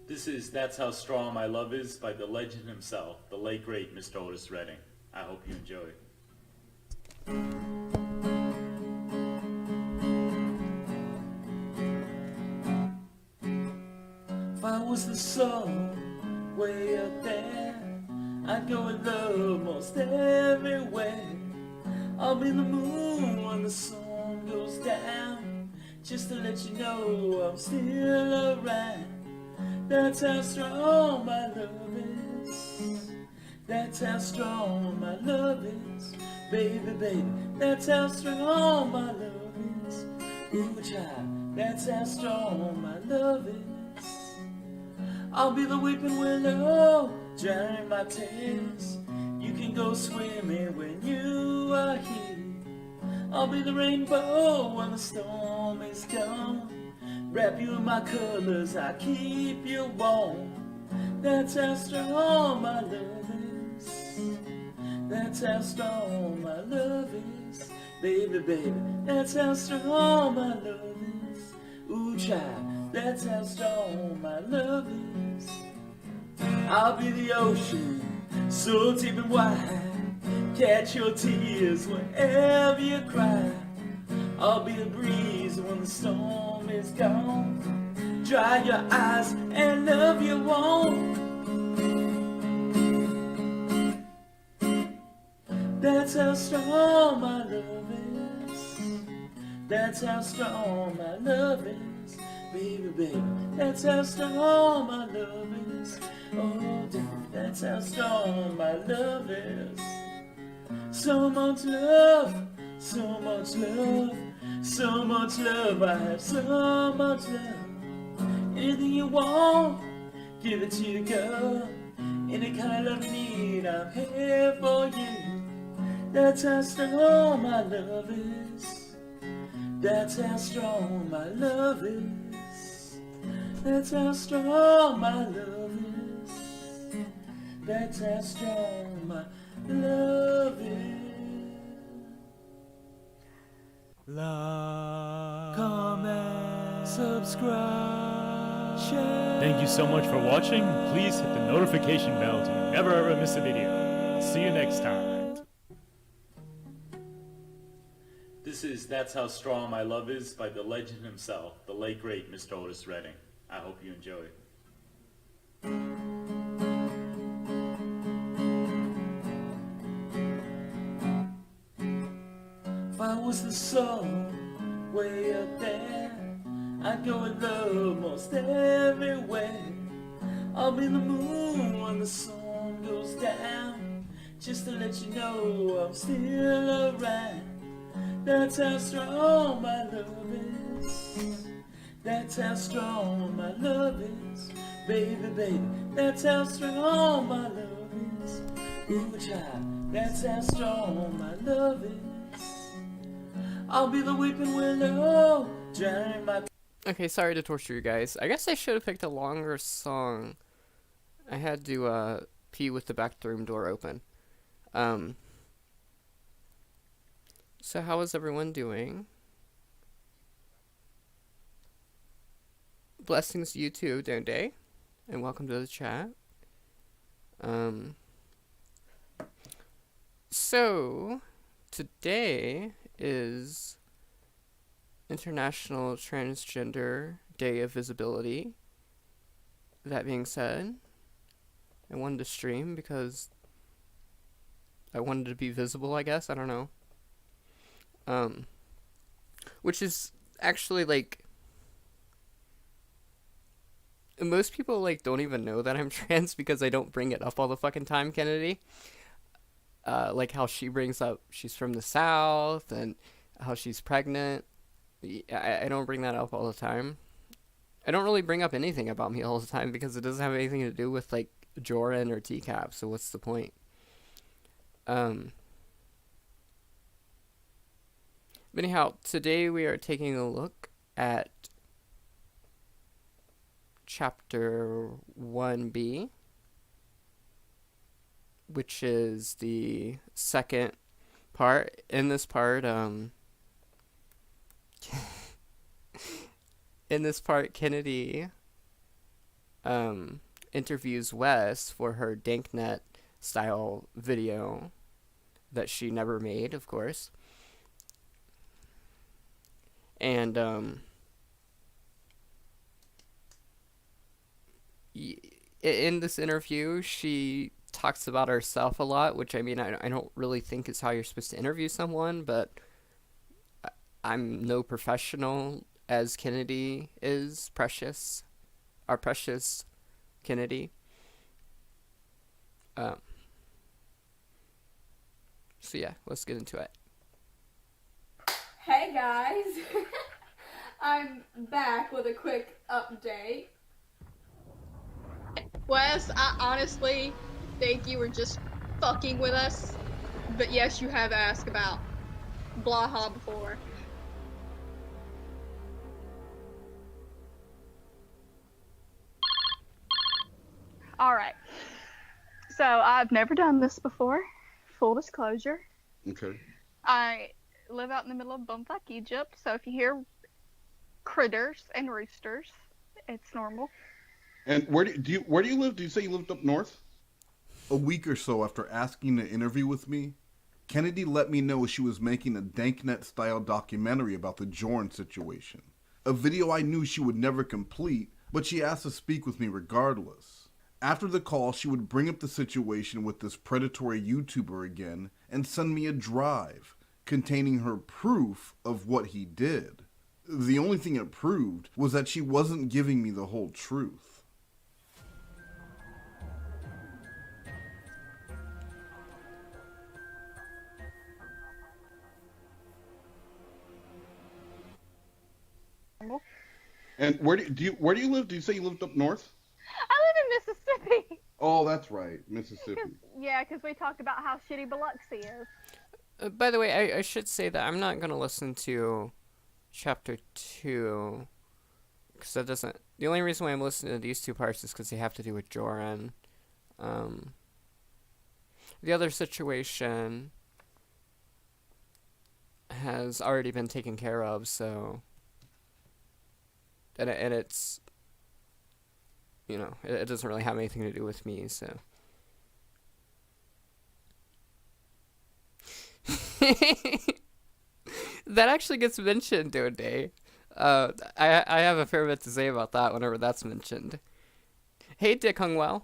This is That's How Strong My Love Is by the legend himself, the late great Mr. Otis Redding. I hope you enjoy. If I was the sun way up there, I'd go with love most everywhere. I'll be the moon when the sun goes down, just to let you know I'm still around. That's how strong my love is. That's how strong my love is. Baby, baby, that's how strong my love is. Ooh, child, that's how strong my love is. I'll be the weeping willow, drowning my tears. You can go swimming when you are here. I'll be the rainbow when the storm is gone. Wrap you in my colors, I keep you warm. That's how strong my love is. That's how strong my love is. Baby, baby, that's how strong my love is. Ooh, child, that's how strong my love is. I'll be the ocean, so deep and wide. Catch your tears whenever you cry. I'll be the breeze when the storm is gone. Dry your eyes and love you won't. That's how strong my love is. That's how strong my love is. Baby, baby, that's how strong my love is. Oh, dear, that's how strong my love is. So much love, so much love, so much love, I have so much love. Anything you want, give it to you, girl. Any kind of love you need, I'm here for you. That's how strong my love is. That's how strong my love is. That's how strong my love is. That's how strong my love is. Like, Comment, subscribe, share. thank you so much for watching. Please hit the notification bell to never ever miss a video. I'll see you next time. This is That's How Strong My Love Is by the legend himself, the late great Mr. Otis Redding. I hope you enjoy. If I was the sun way up there, I'd go with love most everywhere. I'll be the moon when the sun goes down, just to let you know I'm still around. That's how strong my love is. That's how strong my love is. Baby, baby, that's how strong my love is. Ooh, child, that's how strong my love is. I'll be the weeping willow, drowning my... Okay, sorry to torture you guys. I guess I should have picked a longer song. I had to pee with the bathroom door open. So how is everyone doing? Blessings to you too, don't they? And welcome to the chat. So today is International Transgender Day of Visibility. That being said, I wanted to stream because I wanted to be visible, I guess. I don't know. Which is actually, like, most people, like, don't even know that I'm trans because I don't bring it up all the fucking time, Kennedy. Like how she brings up she's from the South and how she's pregnant. I don't bring that up all the time. I don't really bring up anything about me all the time because it doesn't have anything to do with, like, Joran or TCAP, so what's the point? But anyhow, today we are taking a look at Chapter 1B, which is the second part. In this part, Kennedy interviews Wes for her Danknet style video that she never made, of course. And in this interview, she talks about herself a lot, which I mean, I don't really think is how you're supposed to interview someone, but I'm no professional as Kennedy is, precious, our precious Kennedy. So yeah, let's get into it. Hey guys, I'm back with a quick update. Wes, I honestly think you were just fucking with us. But yes, you have asked about Blaha before. Alright. So, I've never done this before. Full disclosure. Okay. I live out in the middle of bumfuck Egypt, so if you hear critters and roosters, it's normal. And where do you live? Do you say you lived up north? A week or so after asking to interview with me, Kennedy let me know she was making a Danknet-style documentary about the Jorn situation. A video I knew she would never complete, but she asked to speak with me regardless. After the call, she would bring up the situation with this predatory YouTuber again and send me a drive containing her proof of what he did. The only thing it proved was that she wasn't giving me the whole truth. And where do you live? Do you say you lived up north? I live in Mississippi. Oh, that's right, Mississippi. Yeah, because we talked about how shitty Biloxi is. By the way, I should say that I'm not going to listen to Chapter 2, because that doesn't... The only reason why I'm listening to these two parts is because they have to do with Joran. The other situation has already been taken care of, so... And it's... You know, it doesn't really have anything to do with me, so... That actually gets mentioned, Day. I have a fair bit to say about that whenever that's mentioned. Hey, Dick Hungwell.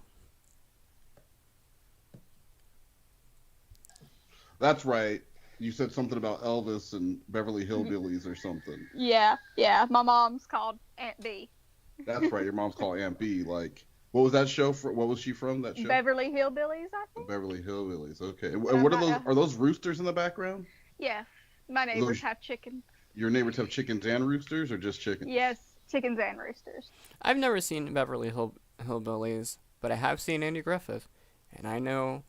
That's right. You said something about Elvis and Beverly Hillbillies or something. Yeah. My mom's called Aunt B. That's right. Your mom's called Aunt B. Like, what was that show? What was she from? That show? Beverly Hillbillies, I think. Beverly Hillbillies. Okay. And what are those? Are those roosters in the background? Yeah. My neighbors have chickens. Your neighbors have chickens and roosters, or just chickens? Yes, chickens and roosters. I've never seen Beverly Hillbillies, but I have seen Andy Griffith, and I know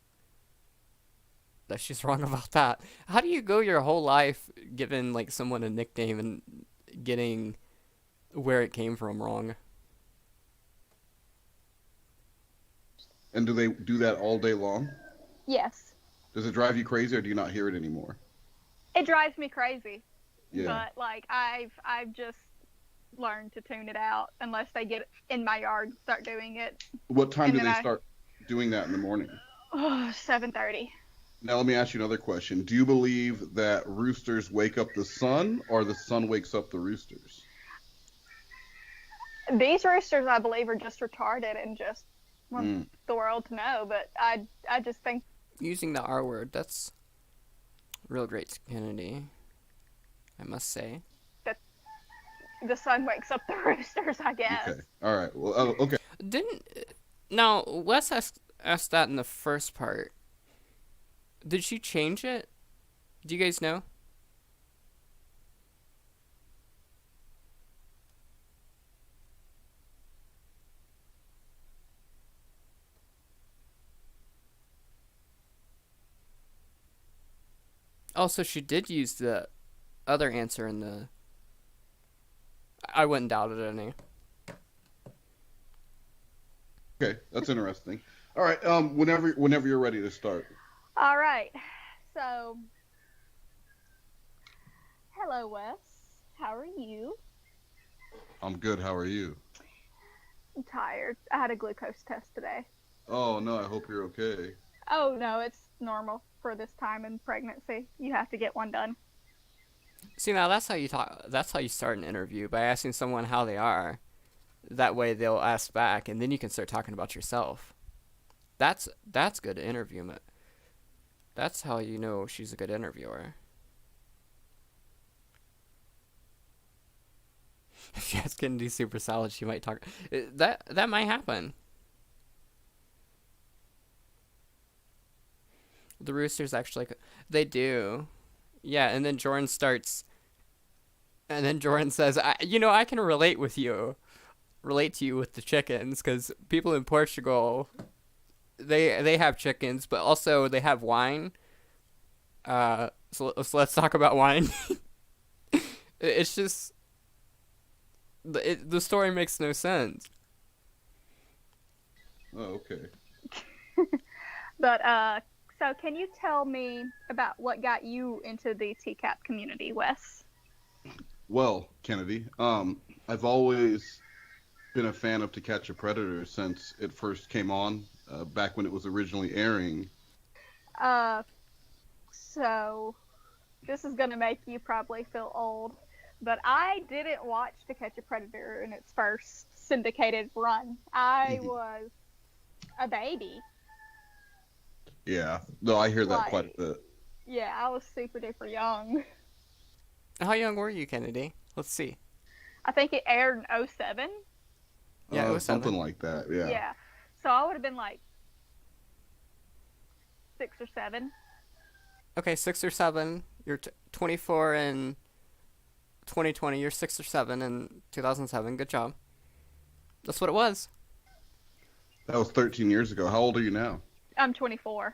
that she's wrong about that. How do you go your whole life giving like someone a nickname and getting where it came from wrong? And do they do that all day long? Yes. Does it drive you crazy, or do you not hear it anymore? It drives me crazy. Yeah. But like I've just learned to tune it out unless they get in my yard and start doing it. What time do they start doing that in the morning? 7:30. Now let me ask you another question. Do you believe that roosters wake up the sun, or the sun wakes up the roosters? These roosters, I believe, are just retarded and just want the world to know. But I just think Using the R word, that's real great, Kennedy, I must say. that the sun wakes up the roosters, I guess. Okay. All right. Well, okay. Now, Wes asked that in the first part. Did she change it? Do you guys know? Also, she did use the other answer in the... I wouldn't doubt it any. Okay, that's interesting. All right. Whenever you're ready to start. All right. So, hello, Wes. How are you? I'm good. How are you? I'm tired. I had a glucose test today. Oh no, I hope you're okay. Oh no, it's normal for this time in pregnancy. You have to get one done. See, now that's how you talk. That's how you start an interview, by asking someone how they are. That way they'll ask back, and then you can start talking about yourself. That's good interviewment. That's how you know she's a good interviewer. If she has Kennedy super solid, she might talk. That might happen. The roosters actually, they do. Yeah, and then Jordan starts, and then Jordan says, I can relate to you with the chickens, because people in Portugal, they have chickens, but also they have wine. So let's talk about wine. It's just, the story makes no sense. Oh, okay. But so can you tell me about what got you into the TCAP community, Wes? Well, Kennedy, I've always been a fan of To Catch a Predator since it first came on, back when it was originally airing. So this is gonna make you probably feel old, but I didn't watch To Catch a Predator in its first syndicated run. I was a baby. Yeah, no, I hear that Like, quite a bit. Yeah, I was super duper young. How young were you, Kennedy? Let's see. I think it aired in 2007. Yeah, it was something 7. like that. Yeah. Yeah. So I would have been like 6 or 7. Okay, 6 or 7. You're 24 in 2020. You're 6 or 7 in 2007. Good job. That's what it was. That was 13 years ago. How old are you now? I'm 24.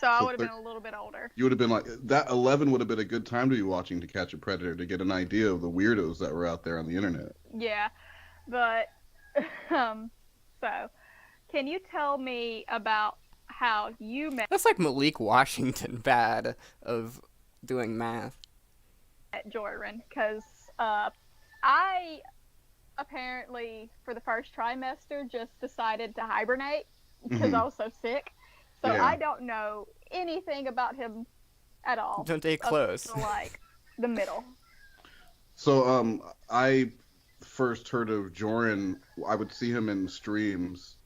So I So would have been a little bit older. You would have been like that. 11 would have been a good time to be watching To Catch a Predator to get an idea of the weirdos that were out there on the internet. Yeah. But so can you tell me about how you met That's like Malik Washington bad of doing math. Jordan? Because I apparently for the first trimester just decided to hibernate because I was so sick. So Yeah. I don't know anything about him at all. Don't they up close? to, like the middle. So I first heard of Joran. I would see him in streams,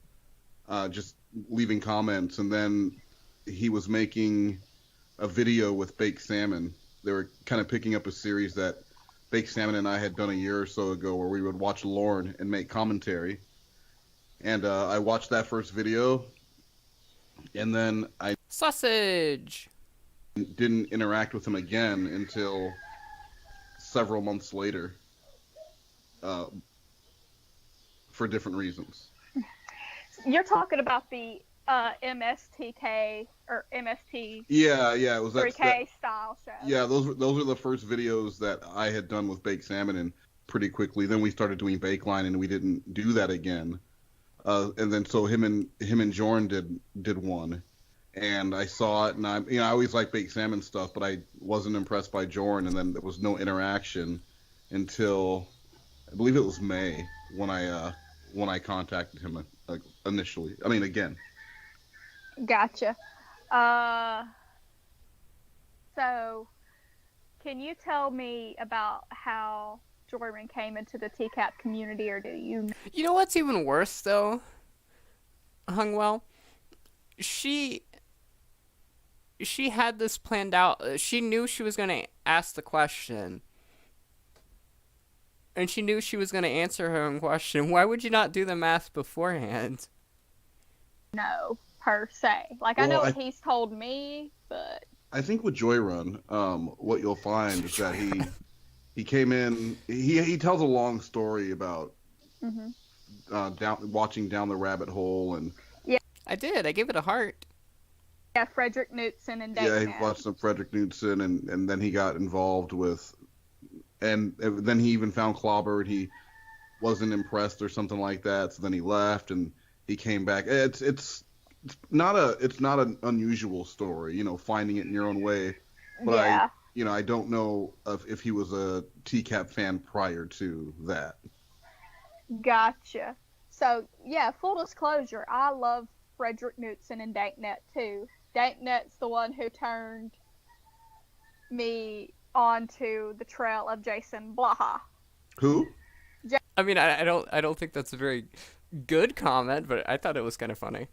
just leaving comments, and then he was making a video with Baked Salmon. They were kind of picking up a series that Baked Salmon and I had done a year or so ago, where we would watch Lorne and make commentary. And I watched that first video, and then I Sausage! didn't interact with him again until several months later, for different reasons. You're talking about the MSTK or MST Yeah, it was that. 3K style show. Yeah, those were the first videos that I had done with Baked Salmon, and pretty quickly then we started doing Bakeline, and we didn't do that again. And then so him and Jorn did one, and I saw it, and I always like Baked Salmon stuff, but I wasn't impressed by Jorn, and then there was no interaction until I believe it was May when I contacted him initially. I mean, again. Gotcha. So, can you tell me about how Jordan came into the TCAP community, or do you? You know what's even worse, though, Hungwell? She had this planned out. She knew she was going to ask the question. And she knew she was going to answer her own question. Why would you not do the math beforehand? No, per se. Like, I know what he's told me, but I think with Joy Run, what you'll find is that he came in. He tells a long story about watching Down the Rabbit Hole, and I did. I gave it a heart. yeah, Frederick Knudsen and yeah, Dave he watched some Frederick Knudsen, and then he got involved with, and then he even found Clobber, and he wasn't impressed or something like that. So then he left, and he came back. It's not an unusual story, finding it in your own way. But yeah. I don't know if he was a TCAP fan prior to that. Gotcha. So yeah, full disclosure, I love Frederick Knudsen and Danknet too. Danknet's the one who turned me onto the trail of Jason Blaha. Who? I mean, I don't think that's a very good comment, but I thought it was kind of funny.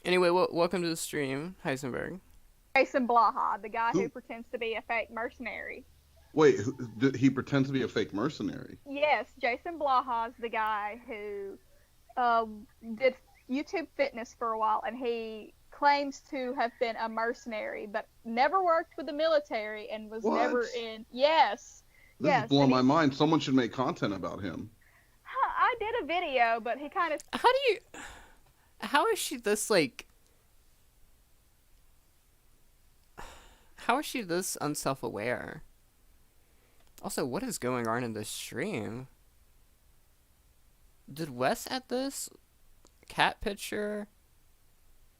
Anyway, welcome to the stream, Heisenberg. Jason Blaha, the guy who Who? pretends to be a fake mercenary. Wait, did he pretend to be a fake mercenary? Yes, Jason Blaha's the guy who did YouTube fitness for a while, and he claims to have been a mercenary, but never worked with the military and was What? never in. Yes. This yes, is blowing and my mind. Someone should make content about him. I did a video, but he kind of. How is she this, like... How is she this unself-aware? Also, what is going on in this stream? Did Wes add this? Cat picture?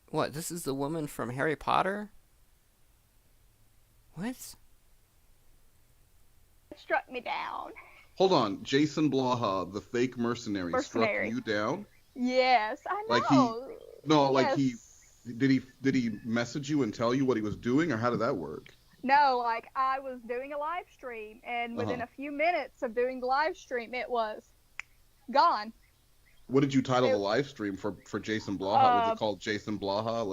What, this is the woman from Harry Potter? What? Struck me down. Hold on, Jason Blaha, the fake mercenary, Mercenary. struck you down? Yes, I Like he- know. No, like Yes. did he message you and tell you what he was doing, or how did that work? No, like I was doing a live stream, and within Uh-huh. a few minutes of doing the live stream, it was gone. What did you title It- the live stream for Jason Blaha? Was Uh, it called Jason Blaha?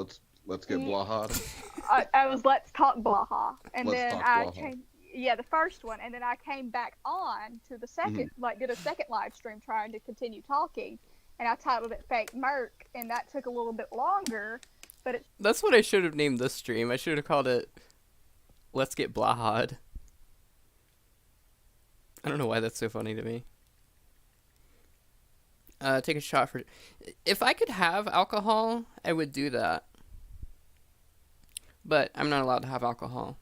Let's get Ye- Blaha. I was Let's Talk Blaha, and Let's then Talk I Blaha. changed. Yeah, the first one, and then I came back on to the second, like did a second live stream trying to continue talking, and I titled it Fake Merc, and that took a little bit longer, but it That's what I should have named this stream. I should have called it Let's Get Blahad. I don't know why that's so funny to me. Take a shot for... If I could have alcohol, I would do that. But I'm not allowed to have alcohol.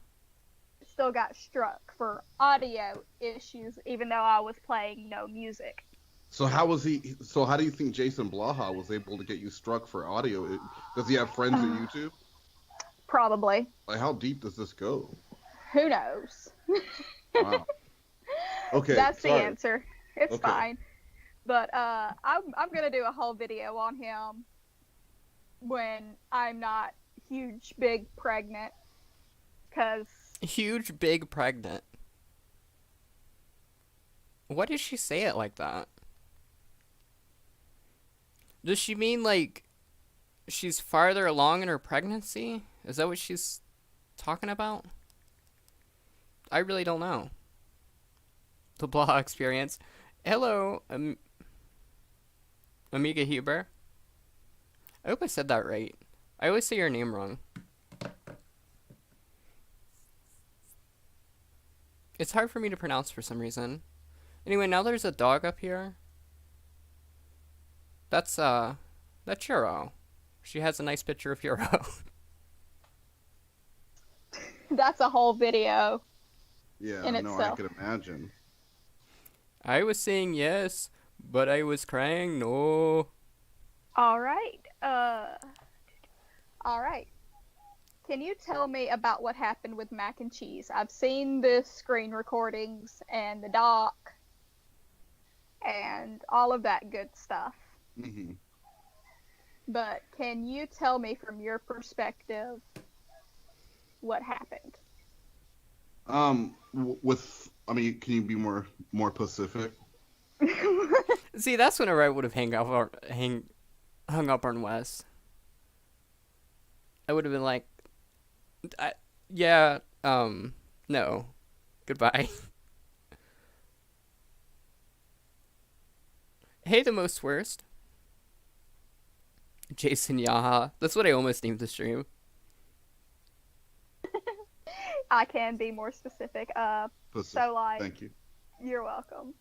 still got struck for audio issues, even though I was playing no music. So how was he? So how do you think Jason Blaha was able to get you struck for audio? Does he have friends at YouTube? Probably. Like, how deep does this go? Who knows? Wow. Okay, That's sorry. the answer. It's Okay. fine. But I'm gonna do a whole video on him when I'm not huge, big, pregnant. Cause Huge, big, pregnant. Why did she say it like that? Does she mean, like, she's farther along in her pregnancy? Is that what she's talking about? I really don't know. The blah experience. Hello, Amiga Huber. I hope I said that right. I always say your name wrong. It's hard for me to pronounce for some reason. Anyway, now there's a dog up here. That's Hero. She has a nice picture of Hero. that's a whole video. Yeah, in no, I itself. could imagine. I was saying yes, but I was crying no. All right. All right. Can you tell me about what happened with Mac and Cheese? I've seen the screen recordings and the doc and all of that good stuff. Hmm. But can you tell me from your perspective what happened? I mean, can you be more specific? See, that's whenever I would have hung up on Wes. I would have been like, yeah, no, goodbye. Hey, the most worst. Jason Yaha. That's what I almost named the stream. I can be more specific. So, like, Thank you. you're welcome.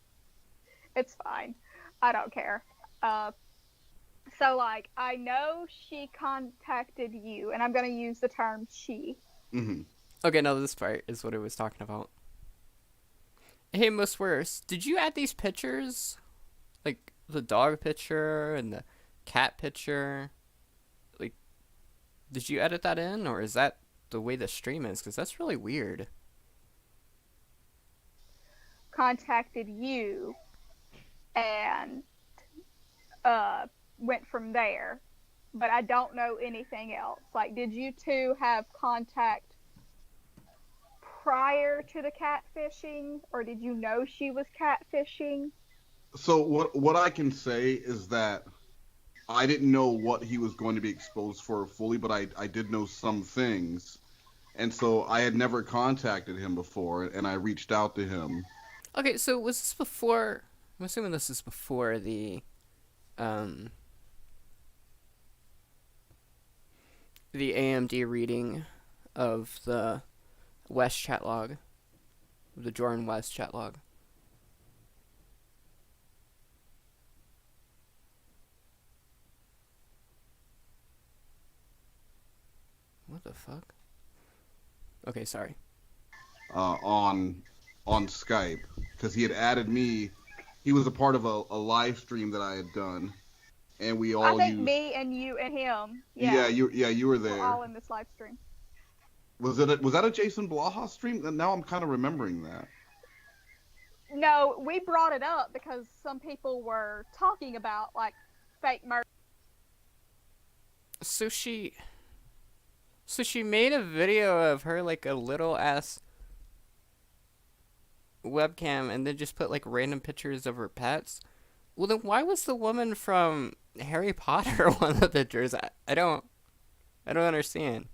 It's fine. I don't care. So, like, I know she contacted you, and I'm going to use the term she. Hmm. Okay, no, this part is what I was talking about. Hey, most worst. Did you add these pictures? Like, the dog picture and the cat picture? Like, did you edit that in, or is that the way the stream is? Because that's really weird. contacted you and went from there. But I don't know anything else. Like, did you two have contact prior to the catfishing, or did you know she was catfishing? So what I can say is that I didn't know what he was going to be exposed for fully, but I did know some things. And so I had never contacted him before, and I reached out to him. Okay, so was this before? I'm assuming this is before the AMD reading of the West chat log, the Jordan West chat log. What the fuck? Okay, sorry. On Skype, because he had added me. He was a part of a live stream that I had done, and we all I think used... me and you and him. Yeah, you were We're there. all in this live stream. Was that a Jason Blaha stream? Now I'm kind of remembering that. No, we brought it up because some people were talking about like fake murder. So she made a video of her like a little ass webcam and then just put like random pictures of her pets. Well, then why was the woman from Harry Potter one of the pictures? I don't understand.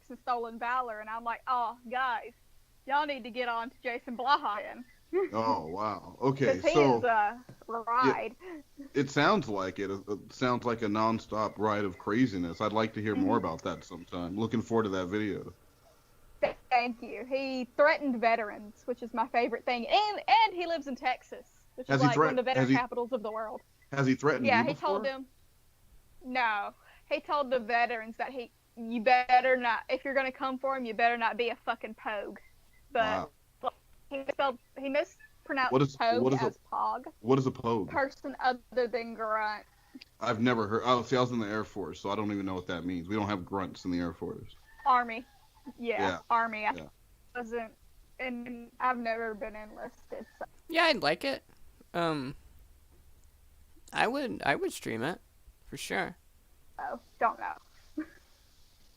And Stolen Valor, and I'm like, oh, guys, y'all need to get on to Jason Blahan. Oh wow. Okay, Because he so is a ride. it sounds like it. It sounds like a nonstop ride of craziness. I'd like to hear more about that sometime. Looking forward to that video. Thank you. He threatened veterans, which is my favorite thing, and he lives in Texas, which Has is he like one of the veteran capitals of the world. Has he threatened Yeah, you he before? told them. No, he told the veterans that you better not, if you're gonna come for him, you better not be a fucking pogue. But Wow. he mispronounced What is as pog. What is a pogue? Person other than grunt. I've never heard. Oh, see, I was in the Air Force, so I don't even know what that means. We don't have grunts in the Air Force. Army. Yeah. Army. I Yeah. wasn't, and I've never been enlisted. So. Yeah, I'd like it. I would stream it for sure. Oh, don't know.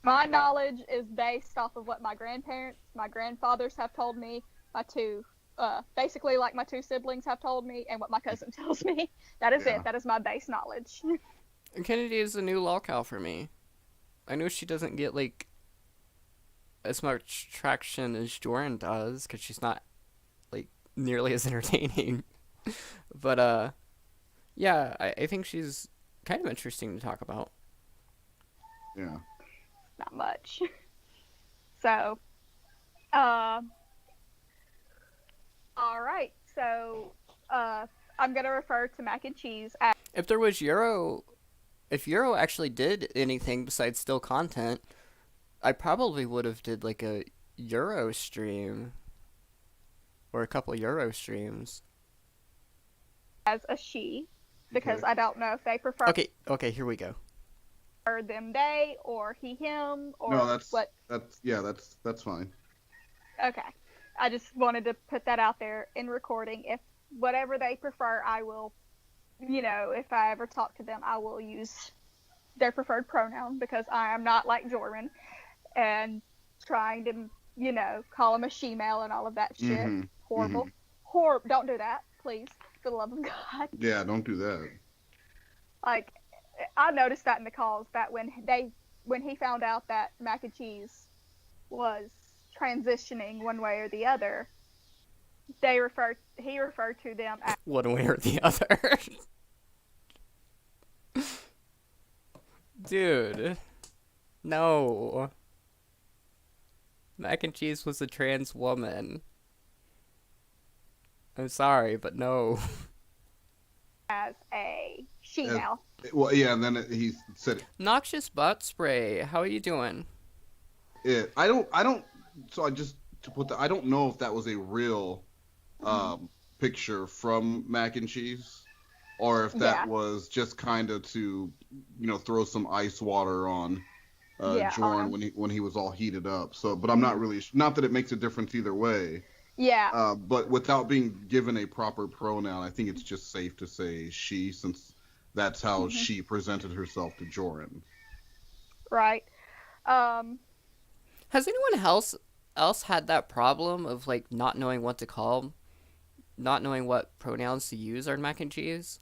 My knowledge is based off of what my grandfathers have told me, basically like my two siblings have told me, and what my cousin tells me. That is it. That is my base knowledge. Kennedy is the new lolcow for me. I know she doesn't get like as much traction as Jordan does because she's not like nearly as entertaining. But yeah, I think she's kind of interesting to talk about. Yeah. Not much. So, all right. So, I'm gonna refer to mac and cheese as. If there was if Euro actually did anything besides still content, I probably would have did like a Euro stream or a couple Euro streams. As a she, because I don't know if they prefer. Okay, here we go. Them, they, or he, him, or No, that's what? that's fine. Okay, I just wanted to put that out there in recording. If whatever they prefer, I will, if I ever talk to them, I will use their preferred pronoun because I am not like Jordan and trying to, call him a she-male and all of that shit. Mm-hmm. Horrible. Horrible. Don't do that, please, for the love of God. Yeah, don't do that. Like, I noticed that in the calls that when he found out that mac and cheese was transitioning one way or the other, he referred to them as one way or the other. Dude, no. Mac and cheese was a trans woman. I'm sorry, but no. as a she-male. Well, yeah, and then he said Noxious butt spray. How are you doing? it. I don't. So I just to put I don't know if that was a real picture from Mac and Cheese, or if that was just kind of to, throw some ice water on Jorn when he was all heated up. So, but I'm not that it makes a difference either way. Yeah. But without being given a proper pronoun, I think it's just safe to say she, since that's how she presented herself to Joran. Right. Has anyone else had that problem of like not knowing what to call, not knowing what pronouns to use on Mac and Cheese?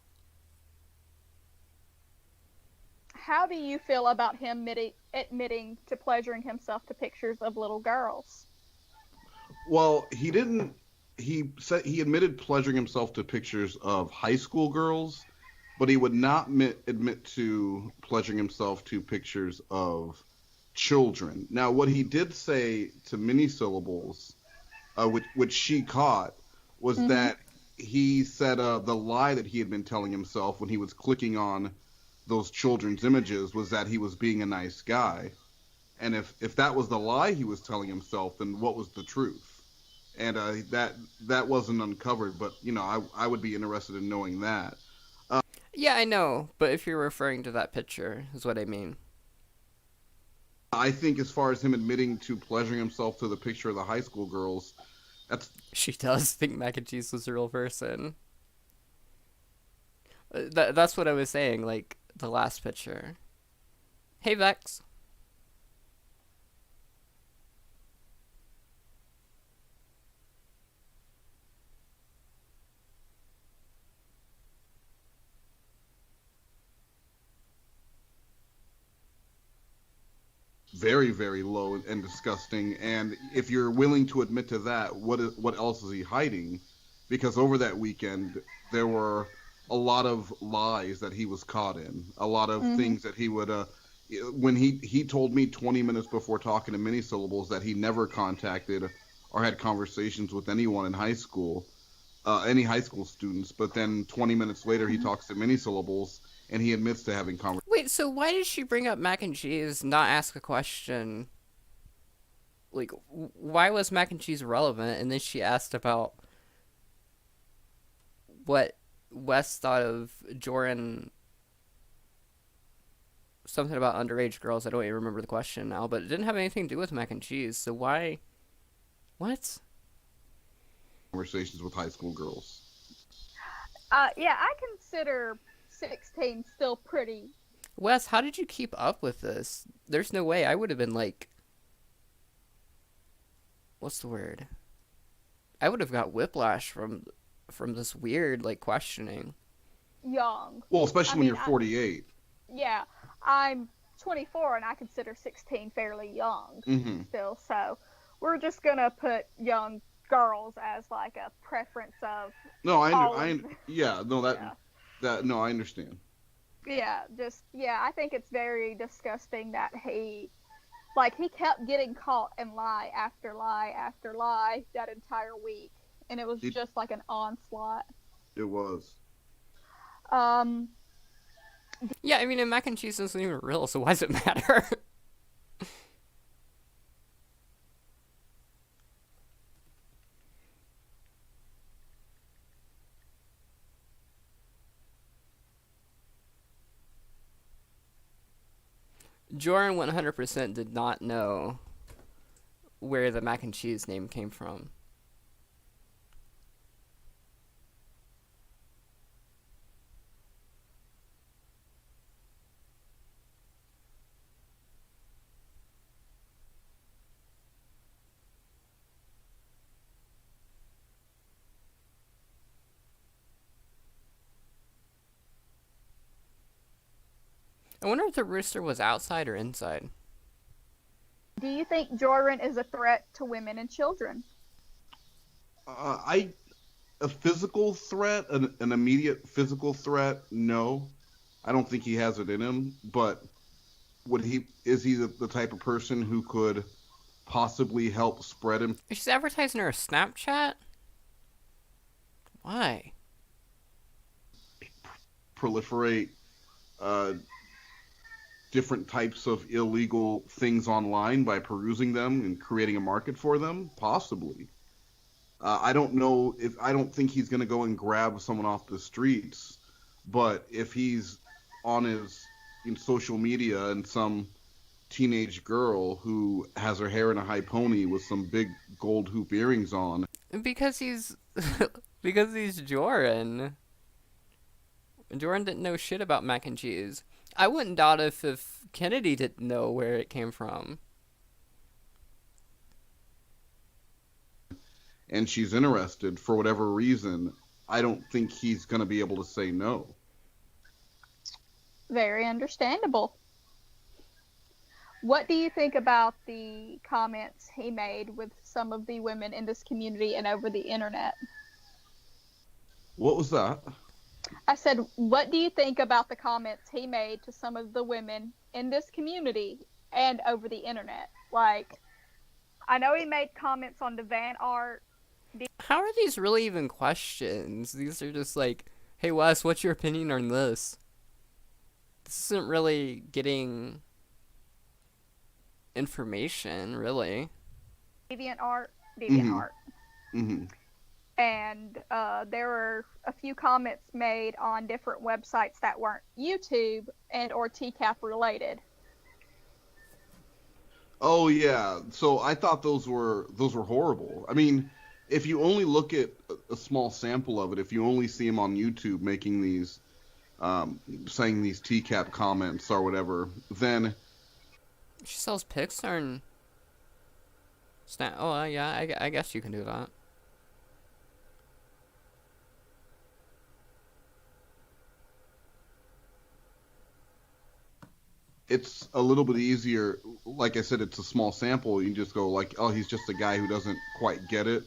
How do you feel about him admitting to pleasuring himself to pictures of little girls? Well, he didn't. He said he admitted pleasuring himself to pictures of high school girls, but he would not admit to pleasuring himself to pictures of children. Now, what he did say to mini syllables, which she caught, was that he said the lie that he had been telling himself when he was clicking on those children's images was that he was being a nice guy. And if that was the lie he was telling himself, then what was the truth? And that wasn't uncovered, but I would be interested in knowing that. Yeah, I know, but if you're referring to that picture, is what I mean. I think as far as him admitting to pleasuring himself to the picture of the high school girls, She does think Mac and Cheese was a real person. That's what I was saying, like, the last picture. Hey, Vex. very, very low and disgusting. And if you're willing to admit to that, what else is he hiding? Because over that weekend, there were a lot of lies that he was caught in, a lot of things that he would. When he told me 20 minutes before talking to mini syllables that he never contacted or had conversations with anyone in high school, any high school students. But then 20 minutes later, he talks to mini syllables and he admits to having conversations. Wait, so why did she bring up Mac and Cheese, not ask a question? Like, why was Mac and Cheese relevant? And then she asked about what Wes thought of Joran. Something about underage girls. I don't even remember the question now, but it didn't have anything to do with Mac and Cheese. So why? What? Conversations with high school girls. Yeah, I consider 16 still pretty. Wes, how did you keep up with this? There's no way. I would have been like, what's the word? I would have got whiplash from this weird like questioning. Young. Well, especially when you're 48. Yeah, I'm 24 and I consider 16 fairly young still. So we're just gonna put young girls as like a preference of. No, I understand. Yeah, I think it's very disgusting that he kept getting caught in lie after lie after lie that entire week, and it was just like an onslaught. It was. Yeah, I mean, and Mac and Cheese isn't even real, so why does it matter? Joran 100% did not know where the Mac and Cheese name came from. I wonder if the rooster was outside or inside. Do you think Joran is a threat to women and children? A physical threat, an immediate physical threat, no. I don't think he has it in him, but is he the type of person who could possibly help spread him? She's advertising her Snapchat? Why? Proliferate different types of illegal things online by perusing them and creating a market for them? Possibly. I don't think he's gonna go and grab someone off the streets, but if he's on his in social media and some teenage girl who has her hair in a high pony with some big gold hoop earrings on. Because he's because he's Joran. Joran didn't know shit about mac and cheese. I wouldn't doubt if Kennedy didn't know where it came from. And she's interested for whatever reason, I don't think he's going to be able to say no. Very understandable. What do you think about the comments he made with some of the women in this community and over the internet? What was that? I said, what do you think about the comments he made to some of the women in this community and over the internet? Like, I know he made comments on the van art. How are these really even questions? These are just like, hey Wes, what's your opinion on this? This isn't really getting information, really. Deviant art. Mm-hmm. And there were a few comments made on different websites that weren't YouTube and or TCAP related. Oh yeah, so I thought those were horrible. I mean, if you only look at a small sample of it, if you only see him on YouTube making these, saying these TCAP comments or whatever, then She sells Pixar and Snap. Oh yeah, I guess you can do that. it's a little bit easier. Like I said, it's a small sample. You just go like, oh, he's just a guy who doesn't quite get it.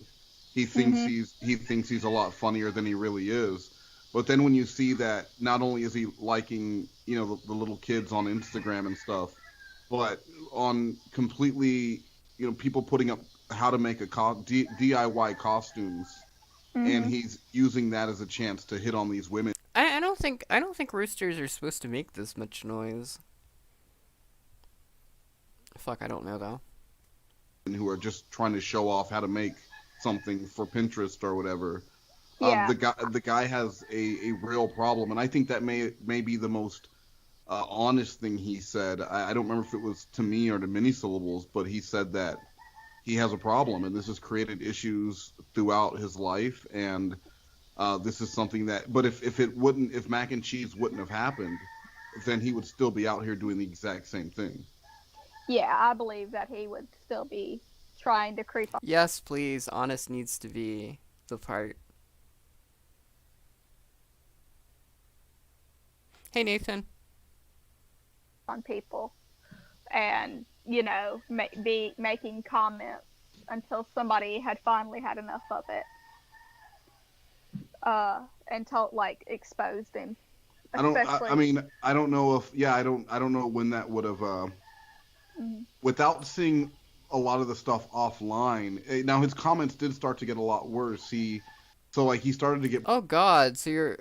He thinks he's a lot funnier than he really is. But then when you see that not only is he liking, the little kids on Instagram and stuff, but on completely, people putting up how to make DIY costumes, and he's using that as a chance to hit on these women. I don't think roosters are supposed to make this much noise. Fuck, I don't know though. Who are just trying to show off how to make something for Pinterest or whatever. Yeah. The guy has a real problem, and I think that may be the most honest thing he said. I don't remember if it was to me or to Mini Syllables, but he said that he has a problem, and this has created issues throughout his life, and this is something that. But if mac and cheese wouldn't have happened, then he would still be out here doing the exact same thing. Yeah, I believe that he would still be trying to creep up. Yes, please. Honest needs to be the part. Hey, Nathan. On people and, be making comments until somebody had finally had enough of it. And exposed him. I don't know if, I don't know when that would have, without seeing a lot of the stuff offline. Now his comments did start to get a lot worse. He started to get. Oh God! So you're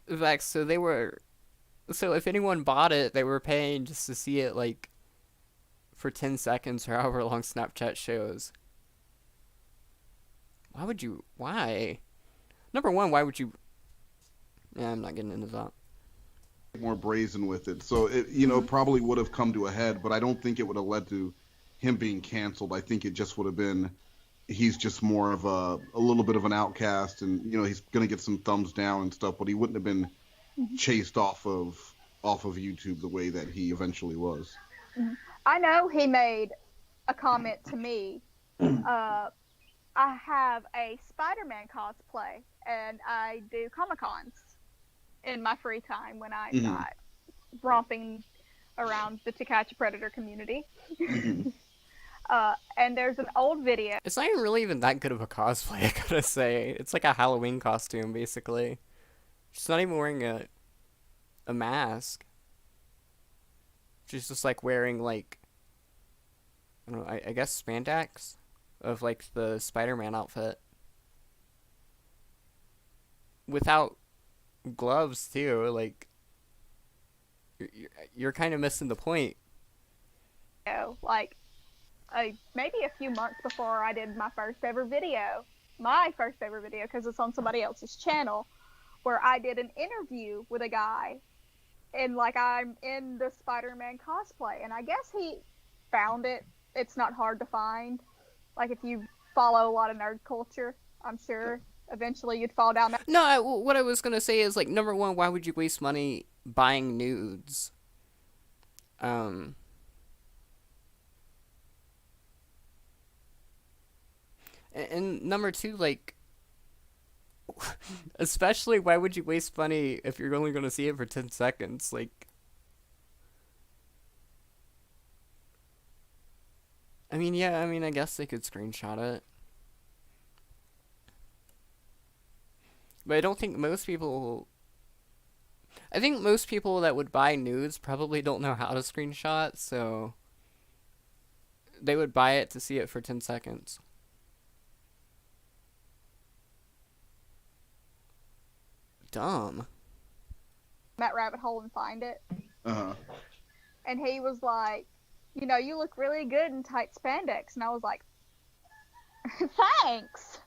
Vex. So if anyone bought it, they were paying just to see it for 10 seconds or however long Snapchat shows. Why? Number one, why would you? Yeah, I'm not getting into that. More brazen with it, so it probably would have come to a head, but I don't think it would have led to him being canceled. I think it just would have been he's just more of a little bit of an outcast, and he's gonna get some thumbs down and stuff, but he wouldn't have been chased off of YouTube the way that he eventually was. I know he made a comment to me. I have a Spider-Man cosplay, and I do Comic-Cons in my free time when I'm not romping around the To Catch a Predator community. And there's an old video. It's not even that good of a cosplay, I gotta say. It's like a Halloween costume, basically. She's not even wearing a mask. She's just wearing I don't know, I guess spandex of the Spider-Man outfit. Without gloves too, you're kind of missing the point. maybe a few months before I did my first ever video. My first ever video, because it's on somebody else's channel, where I did an interview with a guy, and like I'm in the Spider-Man cosplay, and I guess he found it. It's not hard to find. Like if you follow a lot of nerd culture, I'm sure eventually you'd fall down that. No, what I was gonna say is, like, number one, why would you waste money buying nudes? And number two, like, especially why would you waste money if you're only gonna see it for 10 seconds? Like, I mean, yeah, I guess they could screenshot it. But I don't think most people... I think most people that would buy nudes probably don't know how to screenshot, so... they would buy it to see it for 10 seconds. Dumb. That rabbit hole and find it. Uh-huh. And he was like, you know, you look really good in tight spandex. And I was like, thanks.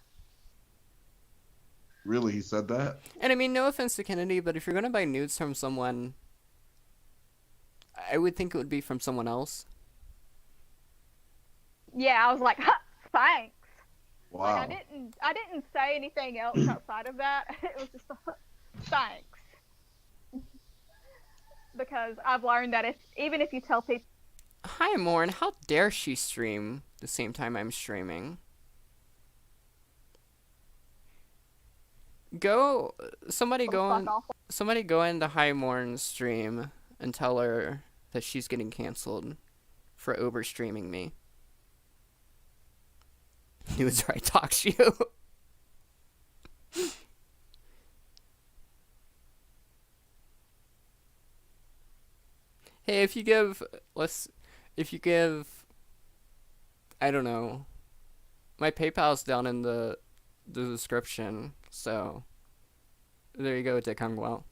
Really, he said that? And I mean, no offense to Kennedy, but if you're gonna buy nudes from someone, I would think it would be from someone else. Yeah, I was like, thanks. Wow. Like, I didn't say anything else outside of that. It was just thanks. Because I've learned that even if you tell people, Hi, Morn. How dare she stream the same time I'm streaming? Somebody go into Hi Morn's stream and tell her that she's getting canceled for overstreaming me. He was right, talk to you. Hey, if you give, I don't know, my PayPal's down in the description, so there you go, Dick Hungwell.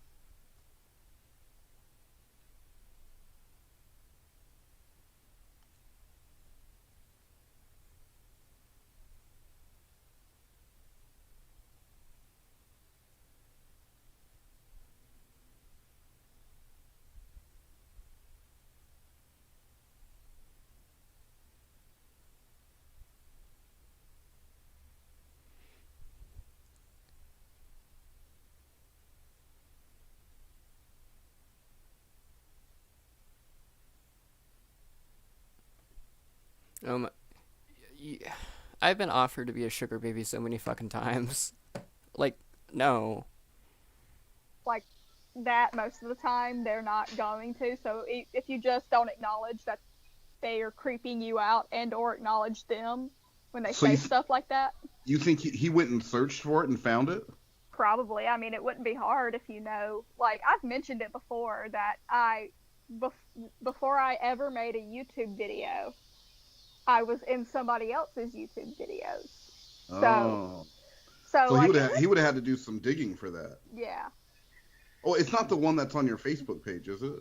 Yeah, I've been offered to be a sugar baby so many fucking times. Like, no. like that most of the time, they're not going to. So if you just don't acknowledge that they are creeping you out and or acknowledge them when they say stuff like that. You think he went and searched for it and found it? Probably. I mean, it wouldn't be hard if you know. Like, I've mentioned it before that before I ever made a YouTube video, I was in somebody else's YouTube videos. So like, he would have had to do some digging for that. Yeah. Oh, it's not the one that's on your Facebook page, is it?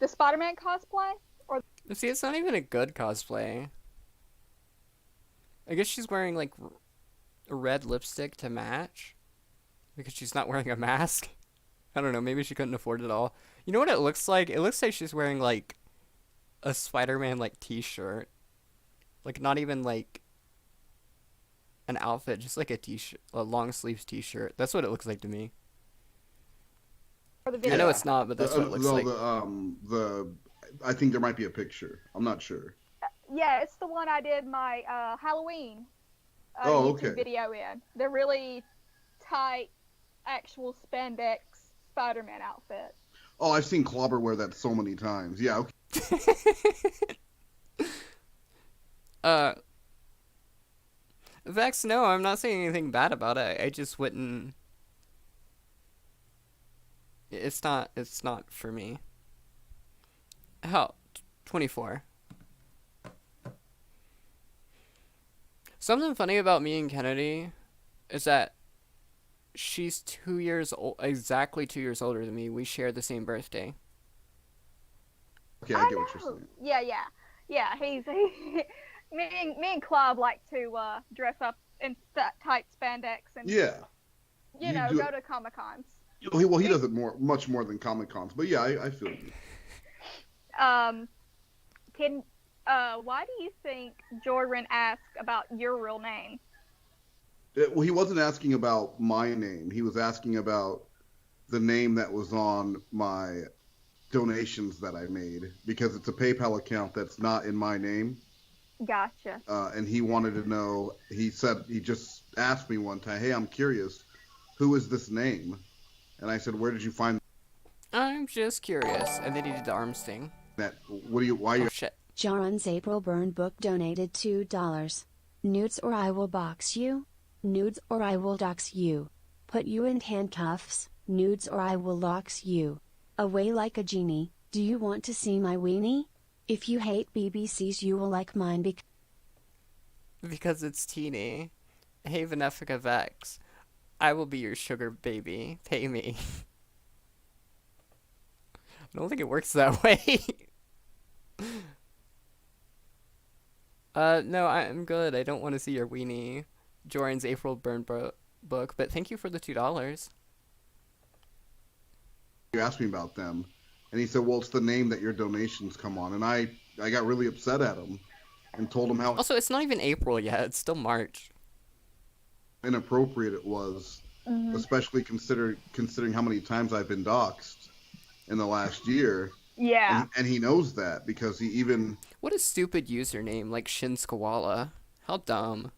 The Spider-Man cosplay? Or See, it's not even a good cosplay. I guess she's wearing, like, a red lipstick to match. Because she's not wearing a mask. I don't know, maybe she couldn't afford it all. You know what it looks like? It looks like she's wearing, like, a Spider-Man, like, t-shirt. Like, not even, like, an outfit, just like a t-shirt, a long sleeves t-shirt. That's what it looks like to me. I know it's not, but that's what it looks like. I think there might be a picture. I'm not sure. Yeah, it's the one I did my Halloween YouTube video in. They're really tight, actual spandex Spider-Man outfit. Oh, I've seen Clobber wear that so many times. Yeah. Okay. Vex, no, I'm not saying anything bad about it. I just wouldn't. It's not for me. Hell, 24. Something funny about me and Kennedy is that she's 2 years old, exactly 2 years older than me. We share the same birthday. Okay, I get what you're know. saying. Yeah. Me and Clive like to dress up in tight spandex and Yeah. You do go it. to Comic Cons. Well, he does it much more than Comic Cons, but yeah, I feel you. Um, why do you think Jordan asked about your real name? Well, he wasn't asking about my name. He was asking about the name that was on my donations that I made because it's a PayPal account that's not in my name. Gotcha. And he wanted to know. He just asked me one time, "Hey, I'm curious, who is this name?" And I said, "Where did you find I'm just curious. And then he did the arm sting. that? Why are Oh you shit. Joran's April Burn Book donated $2. Nudes or I will box you? Nudes or I will dox you. Put you in handcuffs, nudes or I will locks you. Away like a genie, do you want to see my weenie? If you hate BBCs you will like mine Because it's teeny. Hey, Venefica Vex. I will be your sugar baby. Pay me. I don't think it works that way. No, I'm good. I don't want to see your weenie. Joran's April Burn book, but thank you for the $2. asked me about them? And he said, "Well, it's the name that your donations come on." And I got really upset at him and told him how Also, it's not even April yet. It's still March. inappropriate it was, especially considering how many times I've been doxxed in the last year. Yeah. And he knows that because he even What a stupid username, like Shin's Koala. How dumb.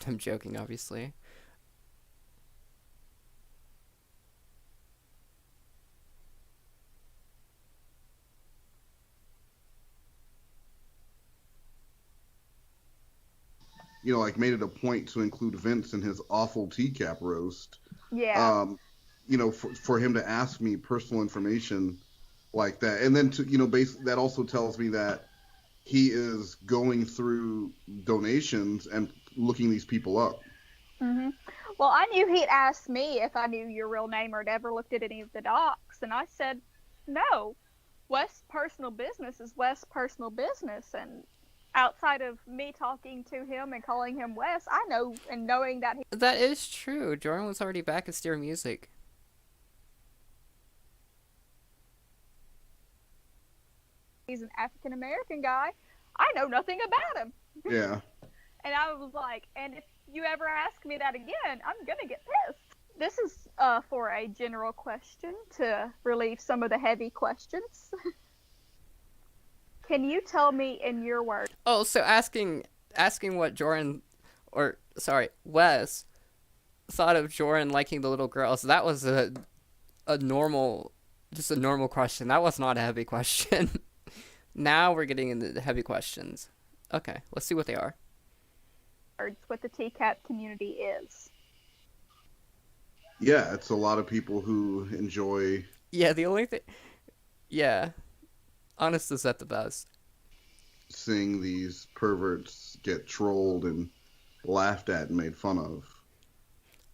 I'm joking, obviously. like made it a point to include Vince in his awful TCAP roast. Yeah. For him to ask me personal information like that, and then to that also tells me that he is going through donations and looking these people up. Mhm. Well, I knew he'd asked me if I knew your real name or had ever looked at any of the docs, and I said no. West's personal business is West's personal business, and outside of me talking to him and calling him Wes, I know and knowing that That is true. Jordan was already back at Steer Music. he's an African American guy, I know nothing about him. Yeah. And I was like, and if you ever ask me that again, I'm gonna get pissed. This is for a general question to relieve some of the heavy questions. Can you tell me in your words? Oh, so asking what Wes thought of Jordan liking the little girls. That was a normal question. That was not a heavy question. Now we're getting into the heavy questions. Okay, let's see what they are. What the TCAP community is. Yeah, it's a lot of people who enjoy. Yeah, the only thing. Yeah, Honest is at the best. Seeing these perverts get trolled and laughed at and made fun of.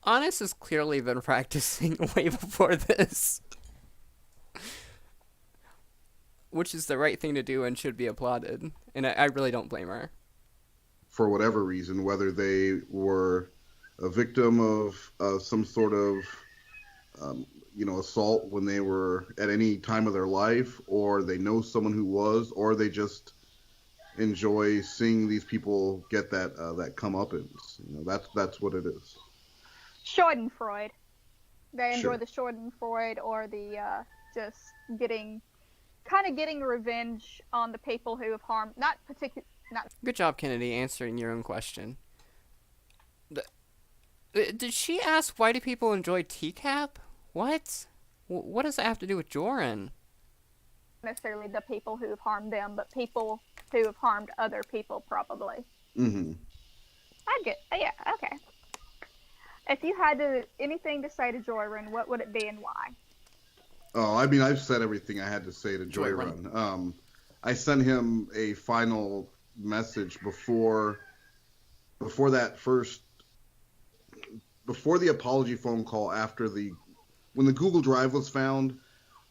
Honest has clearly been practicing way before this. Which is the right thing to do and should be applauded. And I really don't blame her. For whatever reason, whether they were a victim of some sort of, assault when they were at any time of their life, or they know someone who was, or they just enjoy seeing these people get that comeuppance. That's what it is. Schadenfreude. They enjoy Sure. the Schadenfreude or the just getting revenge on the people who have harmed, not. Good job, Kennedy, answering your own question. Did she ask why do people enjoy TCAP? What? What does that have to do with Joran? necessarily the people who have harmed them, but people who have harmed other people probably. Mm-hmm. Yeah, okay. If you had anything to say to Joyrun, what would it be and why? Oh, I mean, I've said everything I had to say to Joyrun. Joyrun. I sent him a final message before that first before the apology phone call, when the Google Drive was found,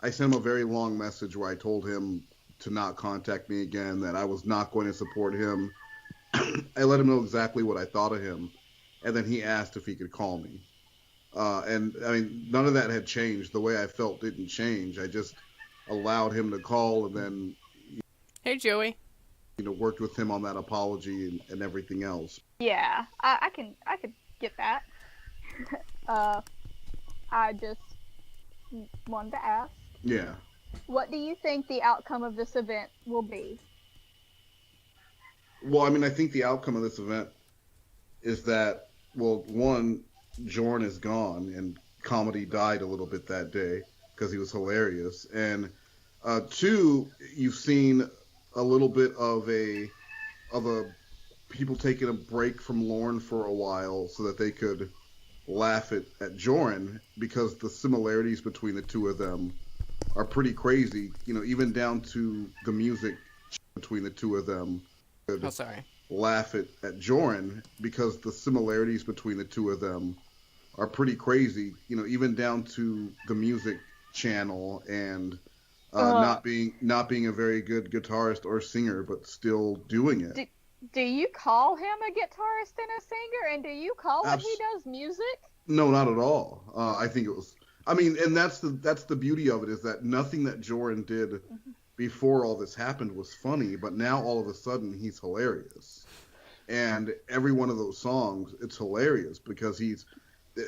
I sent him a very long message where I told him to not contact me again, that I was not going to support him. I let him know exactly what I thought of him, and then he asked if he could call me. And I mean, none of that had changed. The way I felt didn't change. I just allowed him to call, and then Hey, Joey. worked with him on that apology and everything else. Yeah, I could get that. I just wanted to ask, Yeah. what do you think the outcome of this event will be? Well, I mean, I think the outcome of this event is that, well, one, Jorn is gone, and comedy died a little bit that day because he was hilarious. And two, you've seen a little bit of a people taking a break from Lorne for a while so that they could laugh at Jorn, because the similarities between the two of them are pretty crazy. Even down to the music between the two of them. Oh, sorry. Laugh at Jorn, because the similarities between the two of them are pretty crazy. Even down to the music channel and not being a very good guitarist or singer, but still doing it. Do you call him a guitarist and a singer? And do you call when he does music? No, not at all. I think it was. I mean, and that's the beauty of it, is that nothing that Jordan did before all this happened was funny, but now all of a sudden he's hilarious. And every one of those songs, it's hilarious, because he's,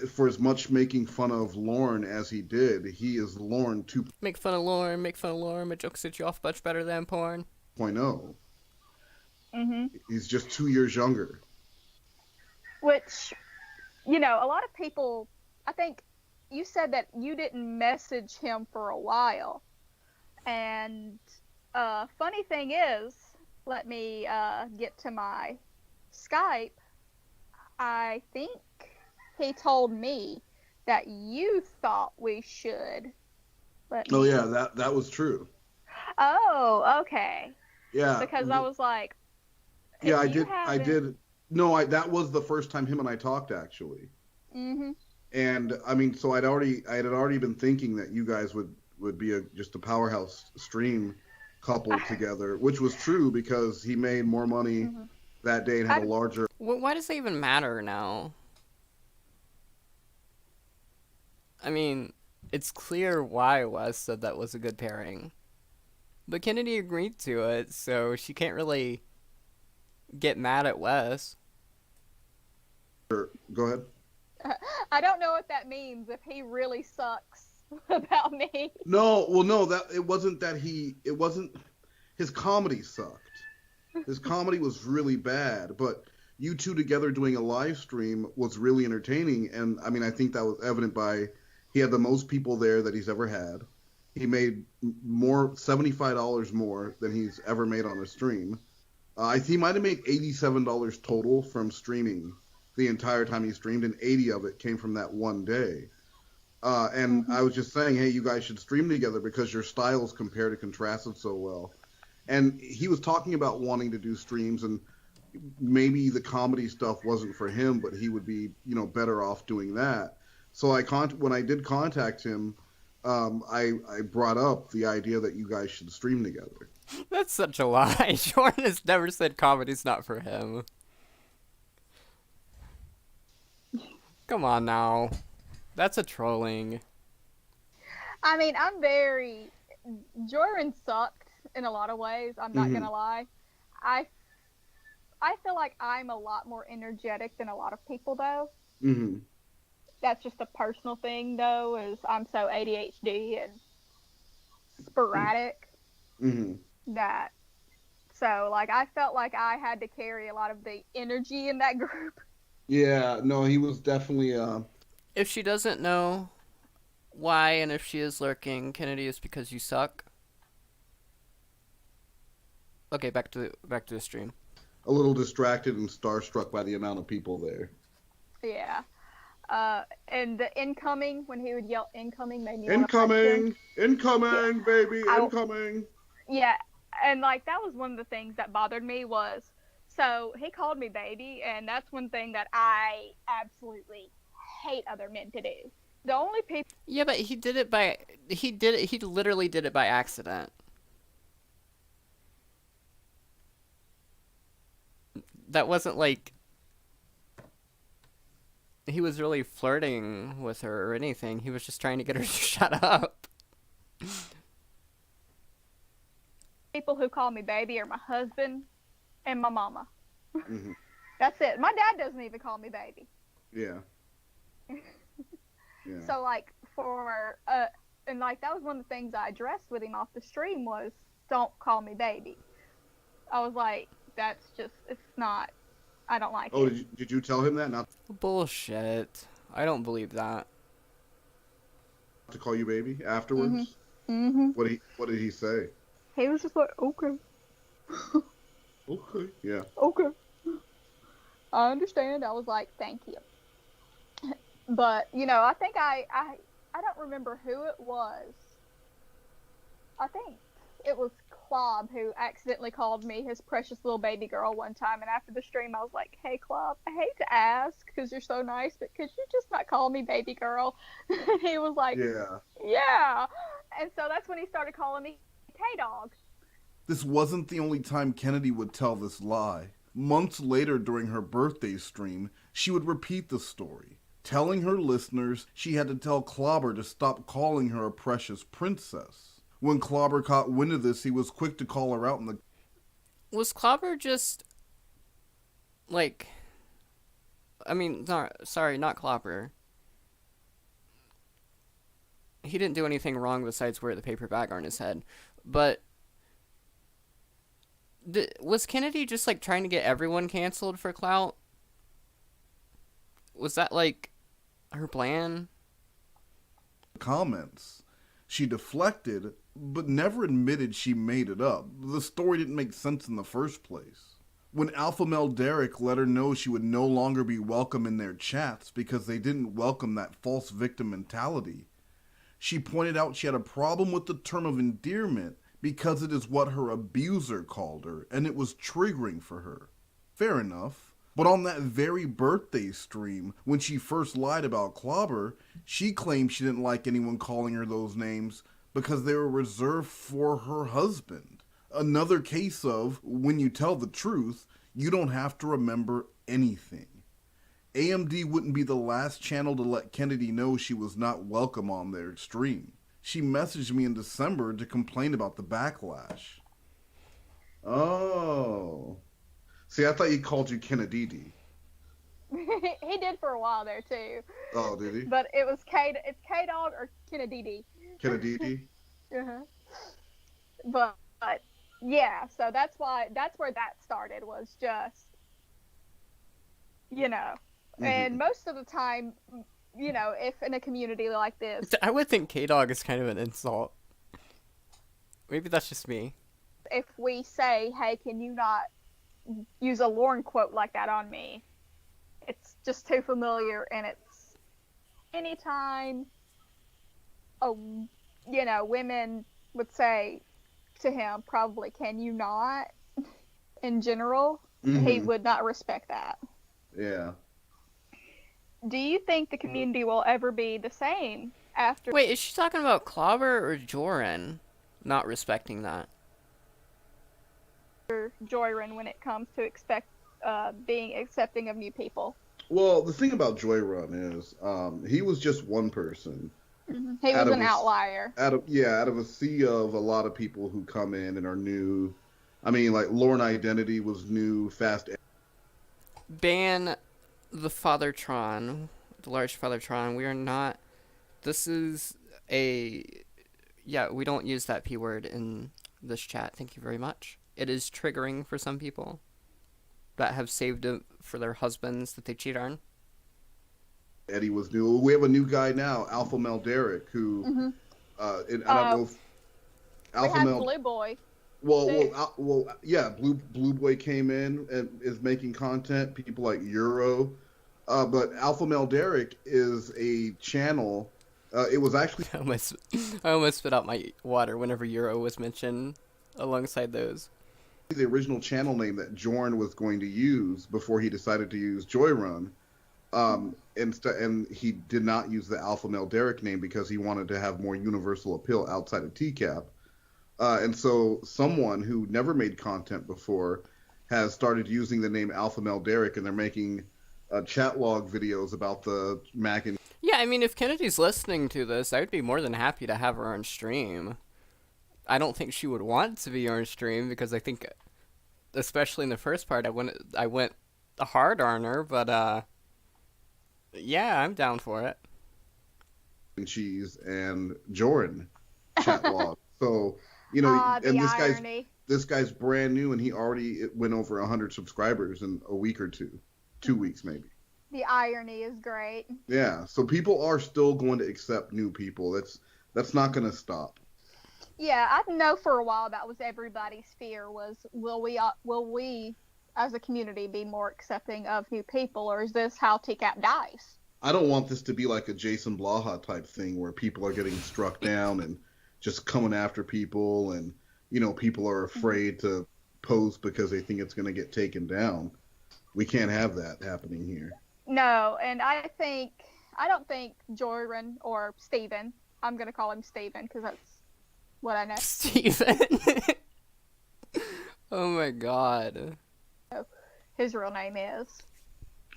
for as much making fun of Lorne as he did, he is Lorne 2.0. Make fun of Lorne, my jokes set you off much better than porn. He's just 2 years younger. Which, a lot of people, I think you said that you didn't message him for a while. And funny thing is, let me get to my Skype. I think he told me that you thought we should. Yeah, that was true. Oh, okay. Yeah. Because I was like, yeah, I did. No, that was the first time him and I talked, actually. Mm-hmm. And I mean, so I had already been thinking that you guys would be just a powerhouse stream couple together, which was true, because he made more money that day and had a larger. Why does that even matter now? I mean, it's clear why Wes said that was a good pairing. But Kennedy agreed to it, so she can't really get mad at Wes. Go ahead. I don't know what that means, if he really sucks about me. No, well, no, it wasn't his comedy sucked. His comedy was really bad, but you two together doing a live stream was really entertaining. And I mean, I think that was evident by, he had the most people there that he's ever had. He made $75 more than he's ever made on a stream. He might have made $87 total from streaming the entire time he streamed, and 80 of it came from that one day. And I was just saying, hey, you guys should stream together because your styles compare to contrasted so well. And he was talking about wanting to do streams, and maybe the comedy stuff wasn't for him, but he would be, better off doing that. So when I did contact him, I brought up the idea that you guys should stream together. That's such a lie. Jordan has never said comedy's not for him. Come on now. That's a trolling. I mean, Jordan sucked in a lot of ways, I'm not gonna lie. I feel like I'm a lot more energetic than a lot of people, though. Mm-hmm. That's just a personal thing, though, is I'm so ADHD and sporadic that, so, like, I felt like I had to carry a lot of the energy in that group. Yeah, no, he was definitely, If she doesn't know why, and if she is lurking, Kennedy, is because you suck. Okay, back to the stream. a little distracted and starstruck by the amount of people there. Yeah. And the incoming, when he would yell incoming, made me Incoming! Incoming, yeah. baby! Incoming! Yeah, and, like, that was one of the things that bothered me was, so he called me baby, and that's one thing that I absolutely hate other men to do. The only people Yeah, but he literally did it by accident. That wasn't like he was really flirting with her or anything. He was just trying to get her to shut up. who call me baby are my husband and my mama. Hmm. That's it. My dad doesn't even call me baby. Yeah. Yeah. So like and like that was one of the things I addressed with him off the stream was don't call me baby. I was like, that's just, it's not, I don't like Oh, it. did you tell him that not Bullshit. I don't believe that. to call you baby afterwards? Mm-hmm. What did he say? He was just like, okay. Okay. Yeah. Okay. I understand. I was like, thank you. But, you know, I think I don't remember who it was. I think it was Clob who accidentally called me his precious little baby girl one time. And after the stream, I was like, hey, Clob, I hate to ask because you're so nice, but could you just not call me baby girl? And he was like, Yeah. yeah. And so that's when he started calling me K-Dog. This wasn't the only time Kennedy would tell this lie. Months later during her birthday stream, she would repeat the story, telling her listeners she had to tell Clobber to stop calling her a precious princess. When Clobber caught wind of this, he was quick to call her out in the... Was Clobber just like, I mean, sorry, not Clobber. He didn't do anything wrong besides wear the paper bag on his head. But was Kennedy just like trying to get everyone canceled for clout? Was that like her plan? comments. She deflected, but never admitted she made it up. The story didn't make sense in the first place. When Alpha Male Derek let her know she would no longer be welcome in their chats because they didn't welcome that false victim mentality, she pointed out she had a problem with the term of endearment because it is what her abuser called her, and it was triggering for her. Fair enough. But on that very birthday stream, when she first lied about Clobber, she claimed she didn't like anyone calling her those names because they were reserved for her husband. Another case of, when you tell the truth, you don't have to remember anything. AMD wouldn't be the last channel to let Kennedy know she was not welcome on their stream. She messaged me in December to complain about the backlash. Oh. See, I thought he called you Kennedy. He did for a while there too. Oh, did he? But it's K-Dog or Kennedy. Kennedy? Uh-huh. But yeah, so that's where that started, was just, you know. And most of the time, you know, if in a community like this, I would think K-Dog is kind of an insult. Maybe that's just me. if we say, hey, can you not use a Lauren quote like that on me, it's just too familiar. And it's anytime you know, women would say to him probably, can you not, in general, he would not respect that. Yeah. Do you think the community will ever be the same after? Wait, is she talking about Clobber or Joran not respecting that? Joyrin when it comes to being accepting of new people. Well, the thing about Joyrun is, he was just one person. He was an outlier. Out of a sea of a lot of people who come in and are new. I mean, like, Lauren Identity was new, Fast. Ban the Fathertron, the large Fathertron. We are not. This is a. Yeah, we don't use that P word in this chat. Thank you very much. It is triggering for some people that have saved it for their husbands that they cheat on. Eddie was new. We have a new guy now, Alpha Male Derek, who, I don't know if Alpha Male. Blue Boy. Yeah, Blue Boy came in and is making content. People like Euro, but Alpha Male Derek is a channel. It was actually I almost spit out my water whenever Euro was mentioned alongside those. The original channel name that Jorn was going to use before he decided to use Joyrun. And he did not use the Alpha Male Derek name because he wanted to have more universal appeal outside of TCAP. And so someone who never made content before has started using the name Alpha Male Derek, and they're making chat log videos about the Mac and Yeah, I mean, if Kennedy's listening to this, I would be more than happy to have her on stream. I don't think she would want to be on stream because I think, especially in the first part, I went hard on her. But yeah, I'm down for it. Cheese and Jordan chat log. So and this guy's brand new, and he already went over 100 subscribers in a week or 2 weeks maybe. The irony is great. Yeah, so people are still going to accept new people. That's not going to stop. Yeah, I know for a while that was everybody's fear was, will we as a community be more accepting of new people, or is this how TCAP dies? I don't want this to be like a Jason Blaha type thing where people are getting struck down and just coming after people, and people are afraid to post because they think it's going to get taken down. We can't have that happening here. No, and I don't think Jordan or Steven, I'm going to call him Steven because that's what I know. Steven. Oh my god. His real name is.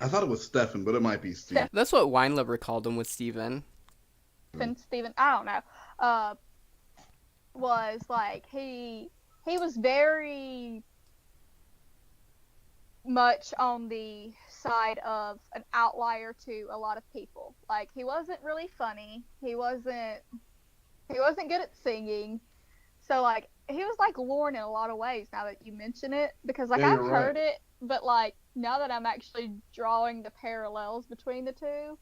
I thought it was Stefan, but it might be Steve. That's what Wine Lover called him, with Steven. Steven, I don't know. Was like he was very much on the side of an outlier to a lot of people. Like, he wasn't really funny. He wasn't good at singing. So like he was like Lauren in a lot of ways now that you mention it, because like I've heard it, but like now that I'm actually drawing the parallels between the two,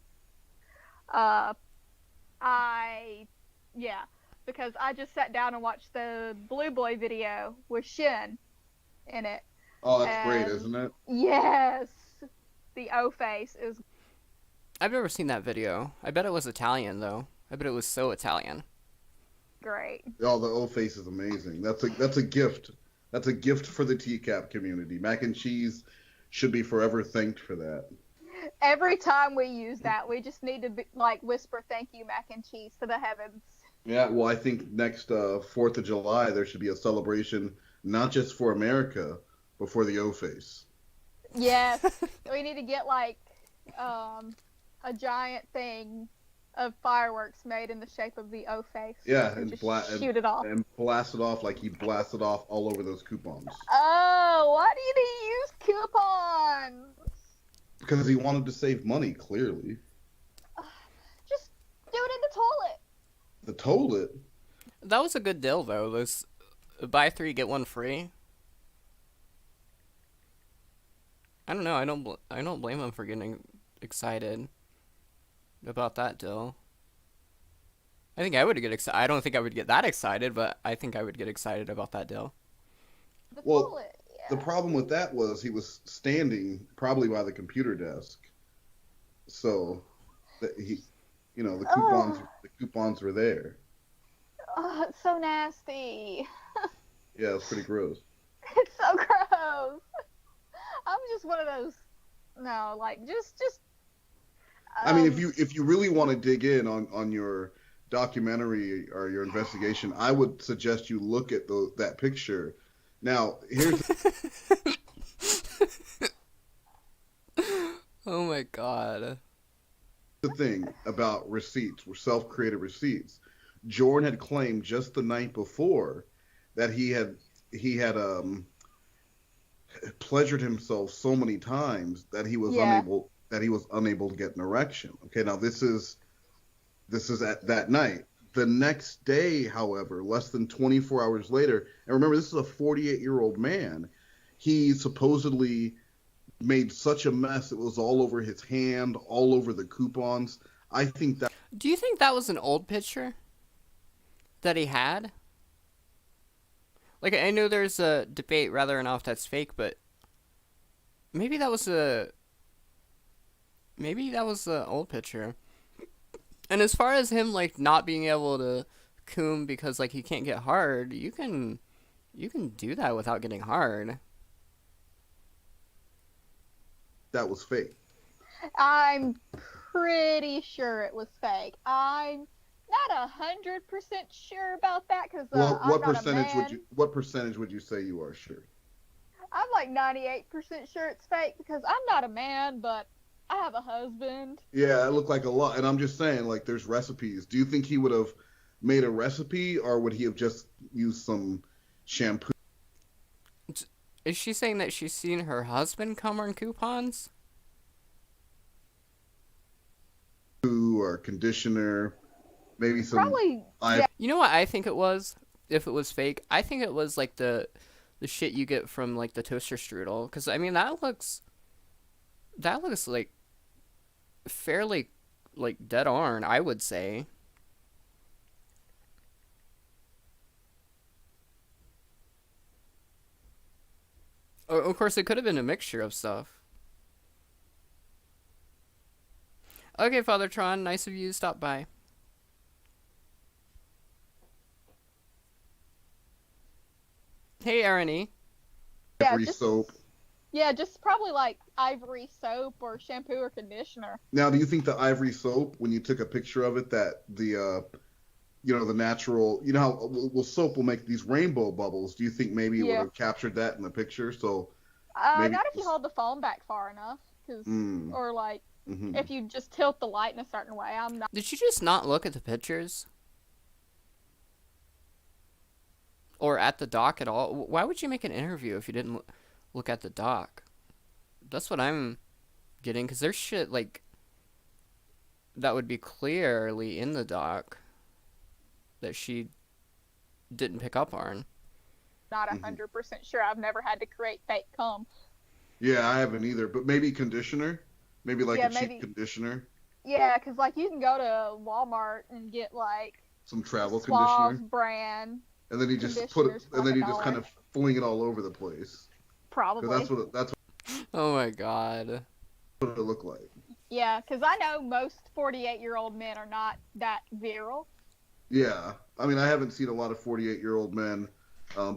because I just sat down and watched the Blue Boy video with Shin in it. Oh, that's great, isn't it? Yes. The O face is. I've never seen that video. I bet it was Italian, though. I bet it was so Italian. Great. Oh, the O face is amazing. That's a gift. That's a gift for the TCAP community. Mac and Cheese should be forever thanked for that. Every time we use that, we just need to whisper "Thank you, Mac and Cheese" to the heavens. Yeah, well, I think next 4th of July there should be a celebration not just for America, but for the O face. Yes, we need to get a giant thing of fireworks made in the shape of the O face. Yeah, and shoot it off. And blast it off like he blasted off all over those coupons. Oh, why did he use coupons? Because he wanted to save money, clearly. Just do it in the toilet. The toilet? That was a good deal, though. Those buy 3 get 1 free. I don't know. I don't blame him for getting excited about that deal. I think I would get excited. I don't think I would get that excited, but I think I would get excited about that deal. The toilet. Yeah. The problem with that was he was standing probably by the computer desk, so that the coupons were there. Oh, it's so nasty. Yeah, it's pretty gross. It's so gross. I'm just one of those. No, like just. I mean, if you really want to dig in on your documentary or your investigation, I would suggest you look at that picture. Now, here's Oh my god. the thing about receipts, self-created receipts. Jordan had claimed just the night before that he had pleasured himself so many times that he was unable to get an erection. Okay, now this is at that night. The next day, however, less than 24 hours later, and remember, this is a 48-year-old man, he supposedly made such a mess it was all over his hand, all over the coupons. I think that. Do you think that was an old picture that he had? Like, I know there's a debate whether or not if that's fake, but maybe that was an old picture. And as far as him not being able to coom because he can't get hard, you can do that without getting hard. That was fake. I'm pretty sure it was fake. I'm not 100% sure about that because Well, I'm not a man. what percentage would you say you are sure? I'm like 98% sure it's fake because I'm not a man, but I have a husband. Yeah, it looked like a lot. And I'm just saying, like, there's recipes. Do you think he would have made a recipe, or would he have just used some shampoo Is she saying that she's seen her husband come on coupons? or conditioner? Maybe some. Probably, I yeah. You know what I think it was? If it was fake, I think it was like the shit you get from like the toaster strudel. Because I mean that looks like fairly like dead on, I would say. Of course, it could have been a mixture of stuff. Okay, Father Tron, nice of you to stop by. Hey, Arnie. Ivory just, soap. Yeah, just probably like ivory soap or shampoo or conditioner. Now, do you think the ivory soap, when you took a picture of it, that the natural, how soap will make these rainbow bubbles? Do you think maybe it would Yeah. have captured that in the picture? So maybe Not if you hold the phone back far enough, or like Mhm. if you just tilt the light in a certain way. I'm not. Did you just not look at the pictures? Or at the dock at all? Why would you make an interview if you didn't look at the dock? That's what I'm getting, because there's shit, like, that would be clearly in the dock that she didn't pick up on. Not 100% sure. I've never had to create fake cum. Yeah, I haven't either. But maybe conditioner, maybe like Yeah, a cheap maybe. conditioner, Yeah, because like you can go to Walmart and get like some travel Suave conditioner, brand and then you just conditioners for and then like you just kind $1. of fling it all over the place. 'Cause Probably. that's Oh my god. what it looked like. Yeah, because I know most 48-year-old men are not that virile. Yeah, I mean, I haven't seen a lot of 48-year-old men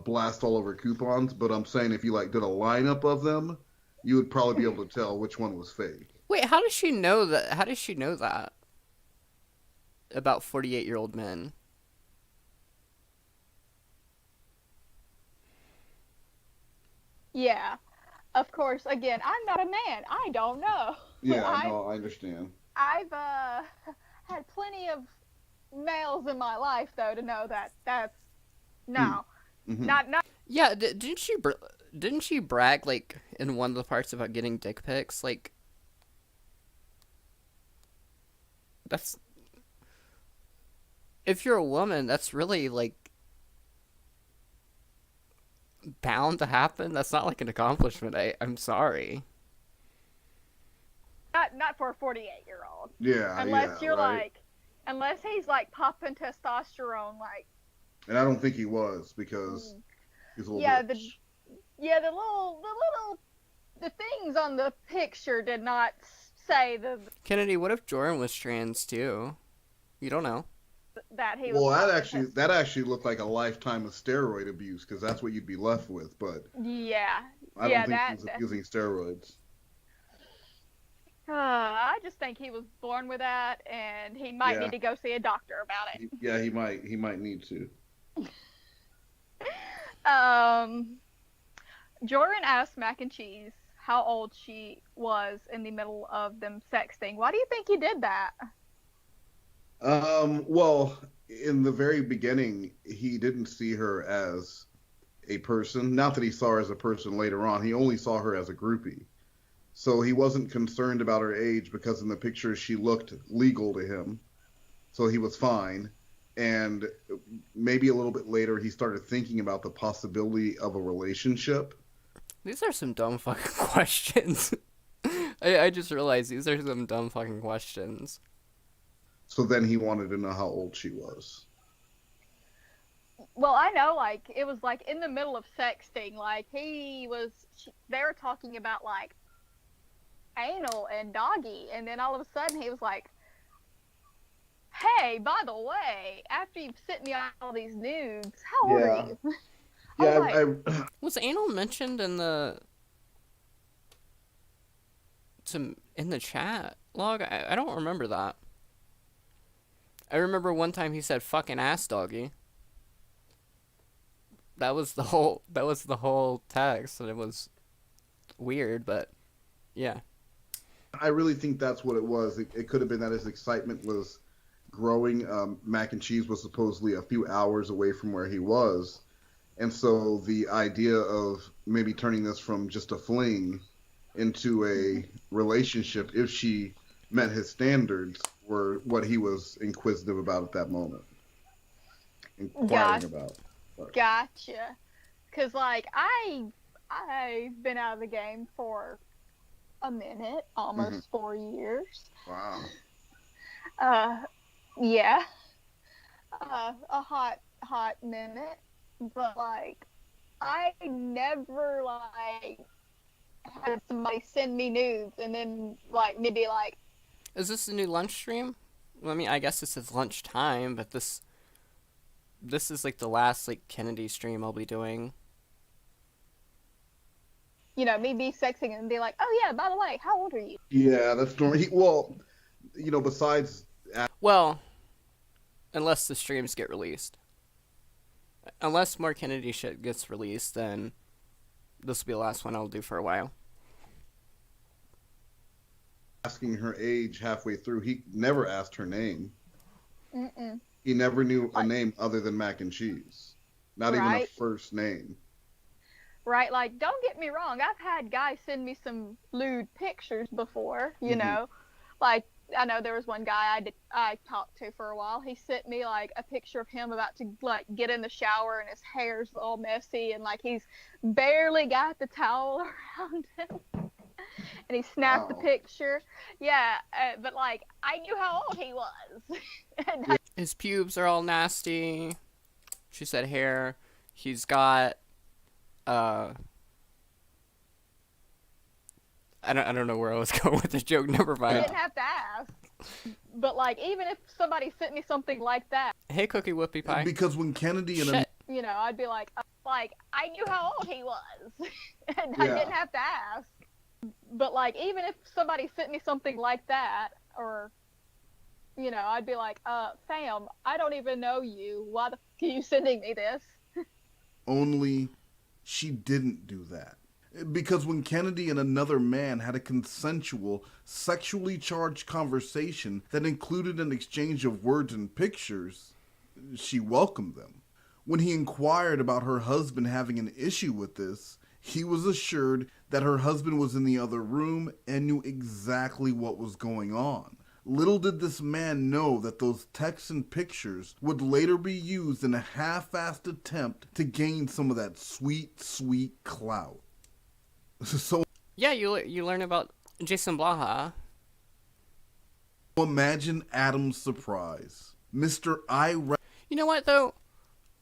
blast all over coupons, but I'm saying if you like did a lineup of them, you would probably be able to tell which one was fake. Wait, how does she know that? How does she know that? About 48-year-old men? Yeah, of course. Again, I'm not a man. I don't know. Yeah, I, no, I understand. I've had plenty of males in my life though to know that that's no, Mhm. not. Yeah, didn't she brag, like, in one of the parts about getting dick pics? Like, that's... If you're a woman, that's really, like, bound to happen. That's not, like, an accomplishment. I'm sorry. Not for a 48-year-old. Yeah, Unless yeah, you're right. like, unless he's like popping testosterone, like And I don't think he was because he's a little yeah, bit. the things on the picture did not say Kennedy, what if Jordan was trans, too? You don't know. that he was. Well, popping that actually looked like a lifetime of steroid abuse because that's what you'd be left with. But Yeah, I yeah, don't think that. he was abusing steroids. I just think he was born with that, and he might Yeah. need to go see a doctor about it. Yeah, he might need to. Jordan asked Mac and Cheese how old she was in the middle of them sexting. Why do you think he did that? Well, in the very beginning, he didn't see her as a person. Not that he saw her as a person later on. He only saw her as a groupie. So he wasn't concerned about her age because in the picture she looked legal to him. So he was fine. And maybe a little bit later, he started thinking about the possibility of a relationship. These are some dumb fucking questions. I just realized these are some dumb fucking questions. So then he wanted to know how old she was. Well, I know, like, it was, like, in the middle of sexting, like, they were talking about, like, anal and doggy, and then all of a sudden he was like, hey, by the way, after you've sent me all these nudes, how old are you? I was like, Was anal mentioned in the... In the chat log? I don't remember that. I remember one time he said fucking ass doggy. That was the whole text, and it was weird, but yeah. I really think that's what it was. It could have been that his excitement was growing. Mac and Cheese was supposedly a few hours away from where he was. And so the idea of maybe turning this from just a fling into a relationship, if she met his standards, were what he was inquisitive about at that moment. Inquiring about. Sorry. Gotcha. Cause like I've been out of the game for a minute, almost 4 years. Wow. Yeah. A hot minute. But like I never like had somebody send me nudes and then like me be like, Is this the new lunch stream? Well, I mean, I guess this is lunchtime, but this is like the last like Kennedy stream I'll be doing. you know, me be sexing and be like, oh yeah, by the way, how old are you? Yeah, that's normal. Well, you know, besides. Well, unless the streams get released. Unless more Kennedy shit gets released, then this will be the last one I'll do for a while. Asking her age halfway through, he never asked her name. Mm-mm. He never knew a name other than Mac and Cheese. Not even a Right. first name. Right, like don't get me wrong, I've had guys send me some lewd pictures before, you know. Like I know there was one guy I talked to for a while. He sent me like a picture of him about to like get in the shower and his hair's all messy and like he's barely got the towel around him. And he snapped the Wow. picture. Yeah, but like I knew how old he was. And His pubes are all nasty. She said hair. He's got I don't know where I was going with the joke. Never I mind. didn't have to ask. But like even if somebody sent me something like that, Hey, Cookie Whoopie Pie. Because when Kennedy and Shit. you know, I'd be like I knew how old he was. And I Yeah. didn't have to ask. But like even if somebody sent me something like that, or you know, I'd be like, fam, I don't even know you. Why the f are you sending me this? only she didn't do that. Because when Kennedy and another man had a consensual, sexually charged conversation that included an exchange of words and pictures, she welcomed them. When he inquired about her husband having an issue with this, he was assured that her husband was in the other room and knew exactly what was going on. Little did this man know that those texts and pictures would later be used in a half-assed attempt to gain some of that sweet, sweet clout. So Yeah, you learn about Jason Blaha. imagine Adam's surprise. Mr. You know what though?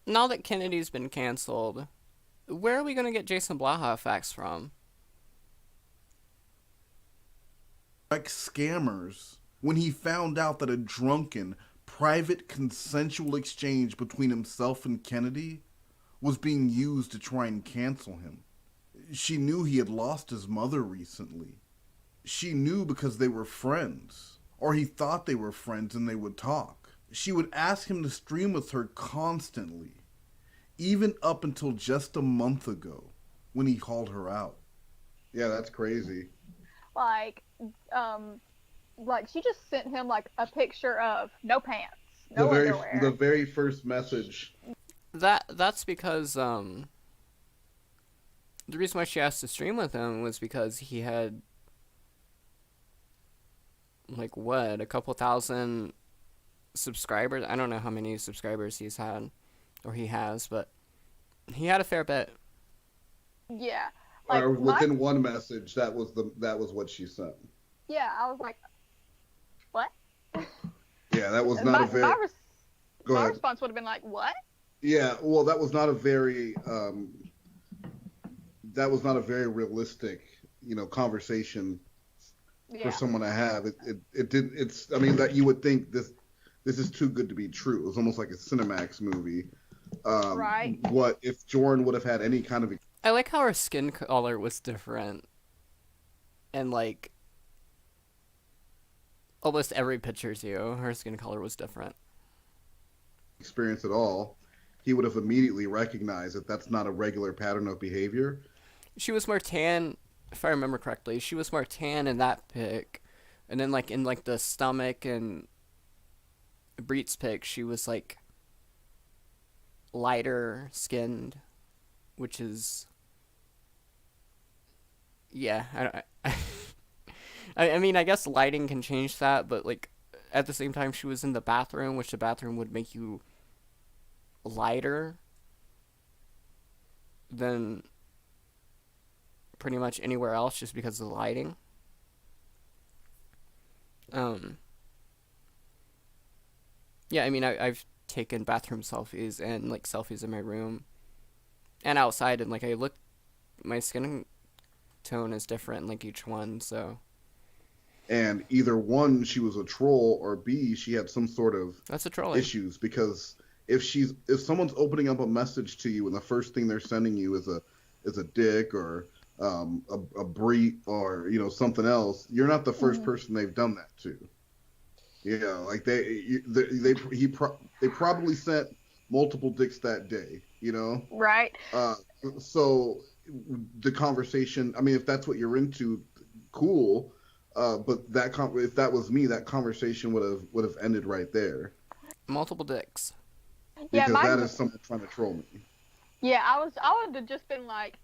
Now that Kennedy's been canceled, where are we gonna get Jason Blaha facts from? Scammers when he found out that a drunken, private, consensual exchange between himself and Kennedy was being used to try and cancel him. She knew he had lost his mother recently. She knew because they were friends, or he thought they were friends and they would talk. She would ask him to stream with her constantly, even up until just a month ago when he called her out. Yeah, that's crazy. Like she just sent him like a picture of no pants, no underwear. The very first message. That's because the reason why she asked to stream with him was because he had like what, a couple thousand subscribers. I don't know how many subscribers he's had or he has, but he had a fair bit. Yeah. Or within one message, that was what she sent. Yeah, I was like, what? Yeah, that was not a very. Go my ahead. response would have been like, what? Yeah, well, that was not a very. That was not a very realistic, conversation for someone to have. It didn't. It's. I mean, that you would think this is too good to be true. It was almost like a Cinemax movie. Right. What if Jordan would have had any kind of. I like how her skin color was different. And like Almost every picture's you. Her skin color was different. experience at all, he would have immediately recognized that that's not a regular pattern of behavior. She was more tan, if I remember correctly. She was more tan in that pic, and then like in like the stomach and Breed's pic, she was like lighter skinned, which is yeah. I mean, I guess lighting can change that, but like at the same time, she was in the bathroom, which the bathroom would make you lighter than pretty much anywhere else just because of the lighting. Yeah, I mean, I've taken bathroom selfies and like selfies in my room and outside, and like I look, my skin tone is different like each one, so And either one, she was a troll, or B, she had some sort of that's a trolling. issues, because if someone's opening up a message to you and the first thing they're sending you is a dick or a breed or something else, you're not the first person they've done that to. Yeah, like they probably sent multiple dicks that day, Right. So the conversation, I mean, if that's what you're into, cool. But if that was me, that conversation would have ended right there. Multiple dicks. Yeah, Because that is someone trying to troll me. Yeah, I would have just been like,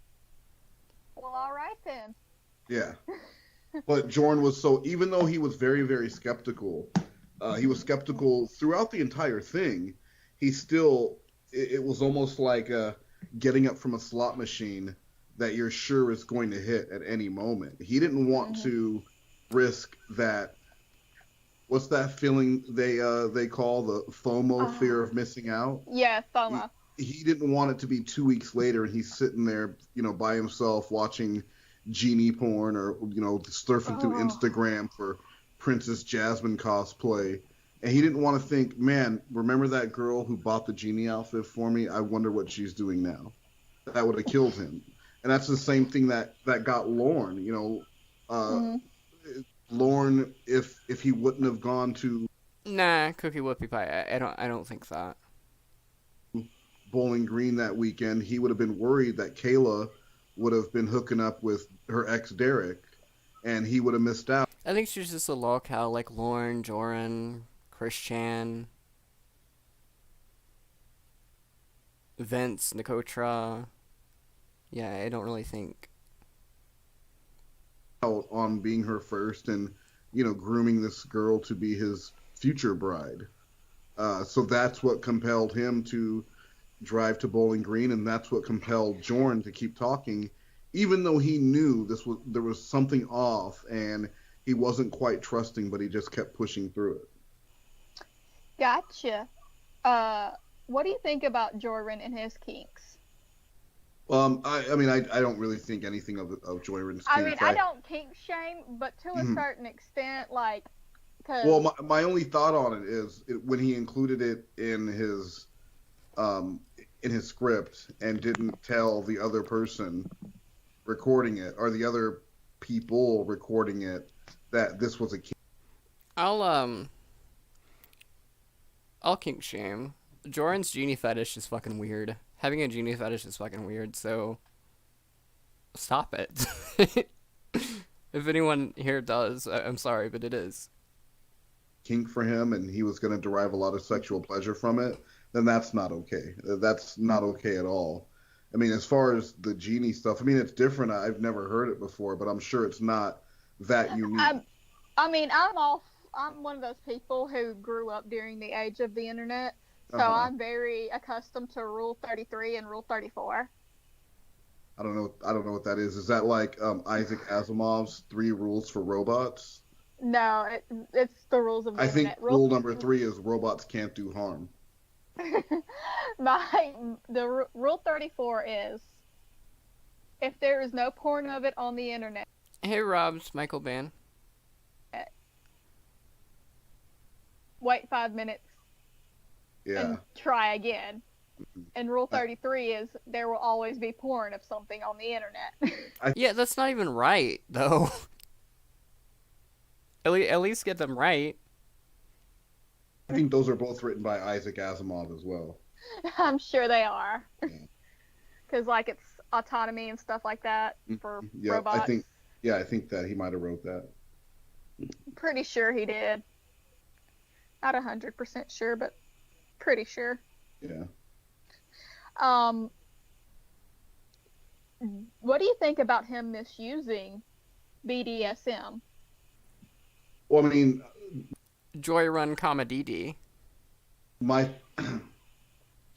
well, all right then. Yeah. But Jorn was even though he was very, very skeptical, he was skeptical throughout the entire thing. He still, it was almost like getting up from a slot machine that you're sure is going to hit at any moment. He didn't want to risk that. What's that feeling they call the FOMO, fear of missing out? Yeah, FOMO. He didn't want it to be 2 weeks later and he's sitting there, by himself watching genie porn or surfing through Instagram for Princess Jasmine cosplay. And he didn't want to think, man, remember that girl who bought the genie outfit for me? I wonder what she's doing now. That would have killed him. And that's the same thing that got Lorne. Lorne, if he wouldn't have gone to Cookie Whoopie Pie, I don't think that. Bowling Green that weekend, he would have been worried that Kayla would have been hooking up with her ex Derek, and he would have missed out. I think she's just a lolcow like Lauren, Joran, Christian, Vince, Nikotra. Yeah, I don't really think. Out on being her first and, grooming this girl to be his future bride. So that's what compelled him to drive to Bowling Green, and that's what compelled Jorn to keep talking, even though he knew there was something off and he wasn't quite trusting, but he just kept pushing through it. Gotcha. What do you think about Jordan and his kinks? I mean, I don't really think anything of Jordan's kinks. I mean, I don't kink shame, but to a certain extent, like, cause... Well, my only thought on it is when he included it in his script and didn't tell the other person recording it or the other people recording it that this was a kink. I'll kink shame. Joran's genie fetish is fucking weird. Having a genie fetish is fucking weird, so stop it. If anyone here does, I'm sorry, but it is. Kink for him and he was going to derive a lot of sexual pleasure from it, then that's not okay. That's not okay at all. I mean, as far as the genie stuff, I mean, it's different. I've never heard it before, but I'm sure it's not that unique. I mean, I'm one of those people who grew up during the age of the internet, so I'm very accustomed to Rule 33 and Rule 34. I don't know what that is. Is that like Isaac Asimov's 3 rules for robots? No, it's the rules of the internet. I think rule number 3 is robots can't do harm. Rule 34 is if there is no porn of it on the internet. Hey, Rob's Michael Ban. Wait 5 minutes. Yeah. And try again. And Rule 33 is there will always be porn of something on the internet. Yeah, that's not even right, though. At least get them right. I think those are both written by Isaac Asimov as well. I'm sure they are. Yeah. Because, like, it's autonomy and stuff like that for Yeah, robots. I think that he might have wrote that. Pretty sure he did. Not 100% sure, but pretty sure. Yeah. What do you think about him misusing BDSM? Well, I mean, Joy Run Comedy.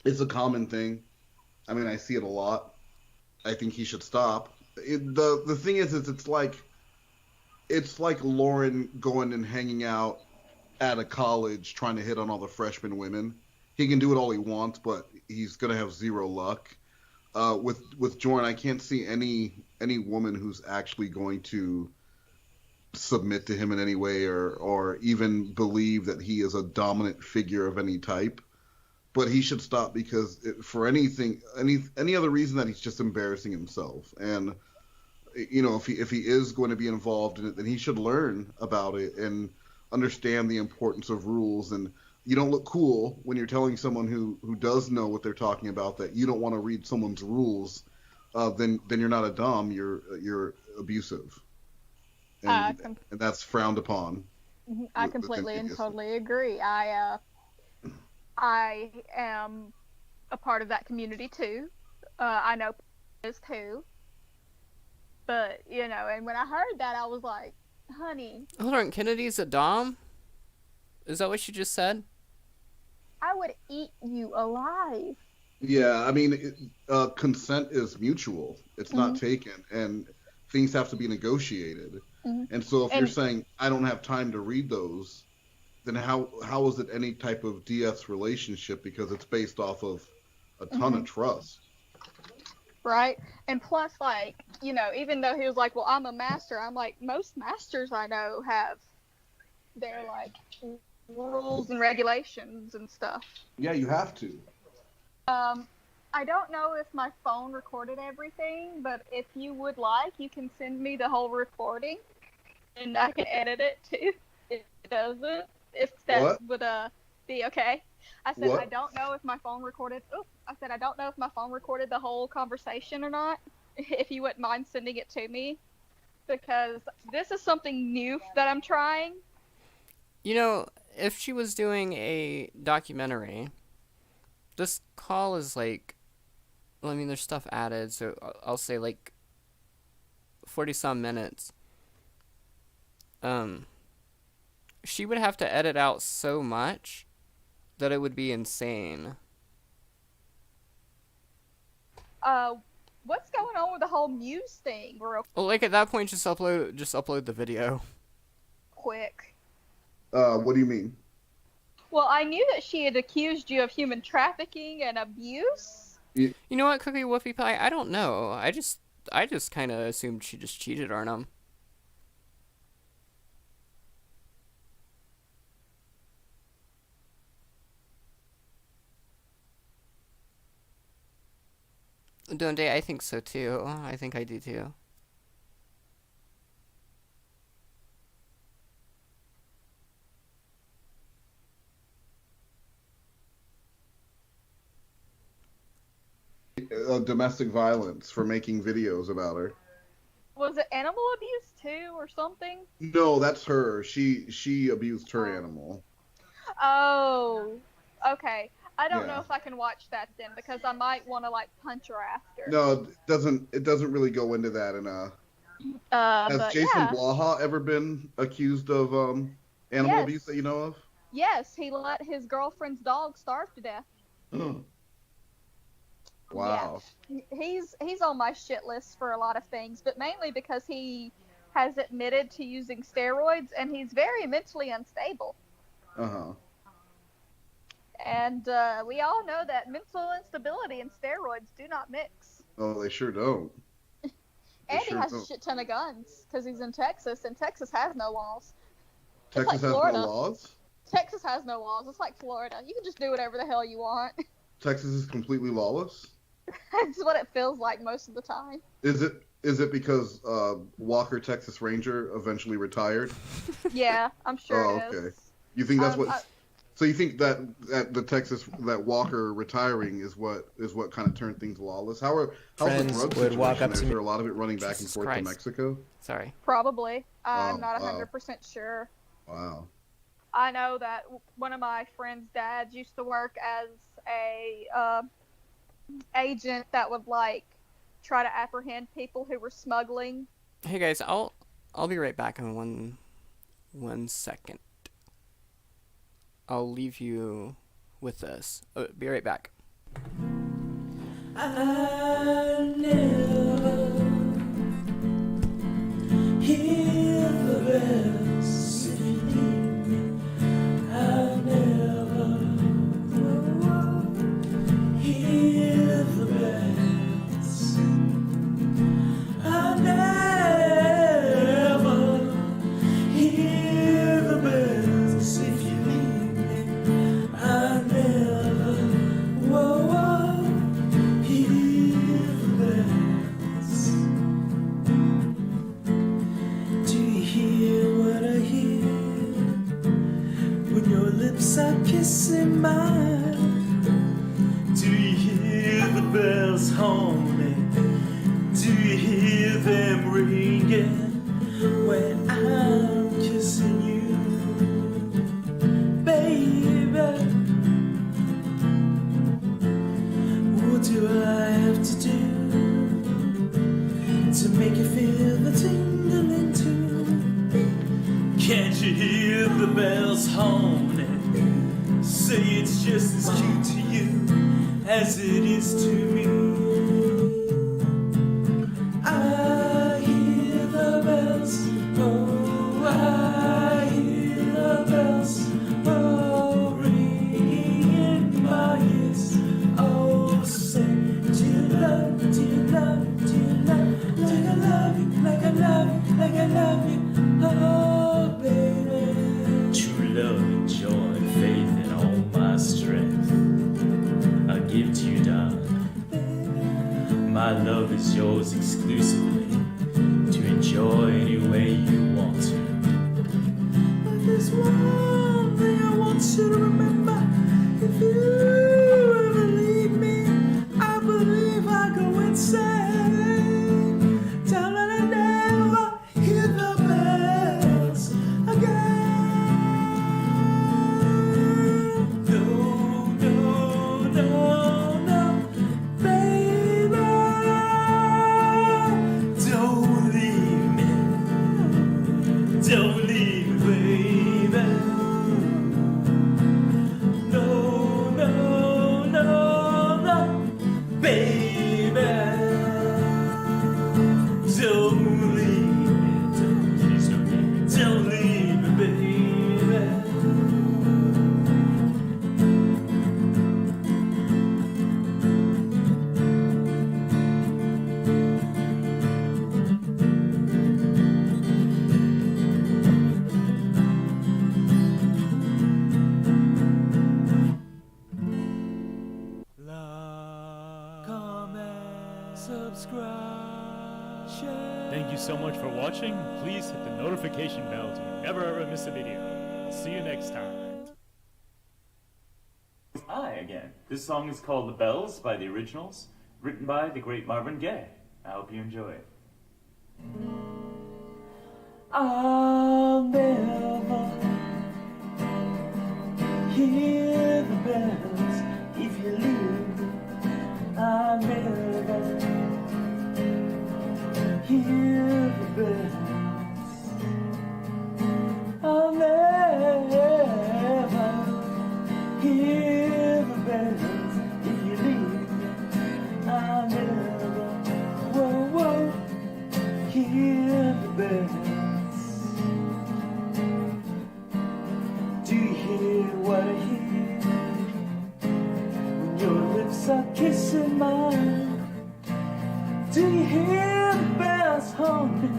it's a common thing. I mean, I see it a lot. I think he should stop. The thing is it's like Lauren going and hanging out at a college trying to hit on all the freshman women. He can do it all he wants, but he's gonna have zero luck. With Jordan, I can't see any woman who's actually going to submit to him in any way or even believe that he is a dominant figure of any type. But he should stop because for any other reason that he's just embarrassing himself. And you know, if he is going to be involved in it, then he should learn about it and understand the importance of rules. And you don't look cool when you're telling someone who does know what they're talking about that you don't want to read someone's rules. Then you're not a dom. You're abusive, and that's frowned upon. I completely and totally agree. I am a part of that community too. I know is too. But, you know, and when I heard that, I was like, honey. Hold on, Kennedy's a dom? Is that what you just said? I would eat you alive. Yeah, I mean, consent is mutual. It's not taken, and things have to be negotiated. And so if you're saying, I don't have time to read those, then how is it any type of DS relationship? Because it's based off of a ton of trust. Right? And plus, like, you know, even though he was like, well, I'm a master, I'm like, most masters I know have their, like, rules and regulations and stuff. Yeah, you have to. I don't know if my phone recorded everything, but if you would like, you can send me the whole recording, and I can edit it too. It doesn't. If that would be okay. I said I don't know if my phone recorded. I said I don't know if my phone recorded the whole conversation or not. If you wouldn't mind sending it to me, because this is something new that I'm trying. You know, if she was doing a documentary, this call is like, well, I mean, there's stuff added, so I'll say like 40-some minutes. She would have to edit out so much that it would be insane. What's going on with the whole Muse thing? Well, like at that point, just upload the video. Quick. What do you mean? Well, I knew that she had accused you of human trafficking and abuse. You know what, Cookie Woofy Pie? I don't know. I just kind of assumed she just cheated on him. Don't I think so too. I think I do too. Domestic violence for making videos about her. Was it animal abuse too, or something? No, that's her. She abused her animal. Oh, okay. I don't know if I can watch that then, because I might want to like punch her after. No, it doesn't really go into that. Has Jason Blaha ever been accused of animal abuse that you know of? Yes, he let his girlfriend's dog starve to death. Wow. Yeah. He's on my shit list for a lot of things, but mainly because he has admitted to using steroids, and he's very mentally unstable. And we all know that mental instability and steroids do not mix. Oh, they sure don't. And he has a shit ton of guns, because he's in Texas, and Texas has no laws. Texas has no laws? Texas has no laws. It's like Florida. You can just do whatever the hell you want. Texas is completely lawless? That's what it feels like most of the time. Is it Is it because Walker Texas Ranger eventually retired? Yeah, I'm sure Oh, it is. okay. You think that's what? I- So you think that that Walker retiring is what kind of turned things lawless? How's the Friends drug would walk situation? up to Is me. there a lot of it running back and Jesus forth Christ. to Mexico? Sorry. Probably. I'm Oh, not wow. 100% sure. Wow. I know that one of my friend's dads used to work as a agent that would like try to apprehend people who were smuggling. Hey guys, I'll be right back in one second. I'll leave you with this. Be right back. I never hear the bells if you need me. I never hear the bells. I never hear the bells if you need me. I never hear the bells. Do you hear what I hear when your lips are kissing mine? Do you hear the bells homing? Do you hear them ringing when I'm kissing you, baby? What do I have to do to make you feel the tingling too? Can't you hear the bells homing? Say it's just as cute to you as it is to me. I hear the bells, oh, I hear the bells, oh, ringing in my ears. Oh, say, do you love, do you love, do you love, like I love you, like I love you, like I love you, oh, baby. True love and joy and faith and all my strength I give to you, darling. My love is yours exclusively to enjoy any way you want to. But there's one thing I want you to remember. If you ever leave me, I believe I go insane. Down and I never hear the bells again. No, no, no, no, baby, don't leave me, don't leave me, baby. No, no, no, no, baby, don't leave me, don't leave me, baby. Like, comment, subscribe, share. Thank you so much for watching. Please hit the notification bell to never ever miss a video. I'll see you next time. Hi again. This song is called The Bells by the Originals, written by the great Marvin Gaye. I hope you enjoy it. I'll never hear the bells if you leave me. I'll never hear the bells. I'll never hear the bells if you leave me. I'll never, hear the bells. Do you hear what I hear when your lips are kissing mine? Do you hear the bells humming?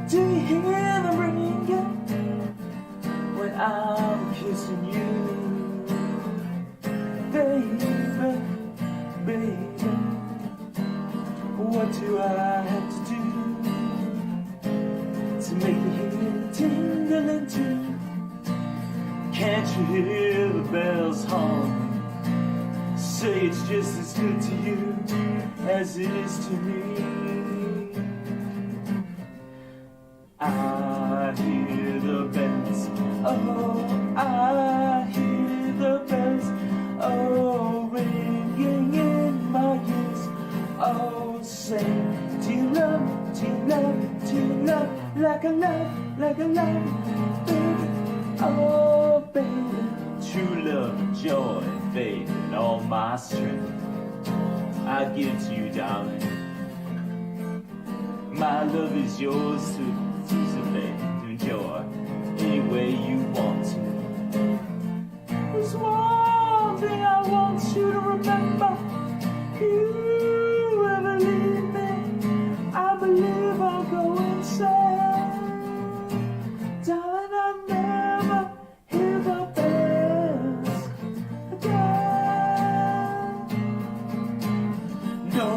Do you hear them ringing when I'm kissing you, baby, baby? What do I have make the heat tingling too. Can't you hear the bells hum? Say it's just as good to you as it is to me. I hear the bells, oh, I hear the bells, oh, ringing in my ears. Oh, sing to love, to love, to love, like a love, baby. Oh, baby, true love and joy and faith and all my strength I give to you, darling. My love is yours to participate, to enjoy any way you want to. There's one thing I want you to remember. You ever leave me, I believe I'll go insane. Darling, I never hear the bells again. No,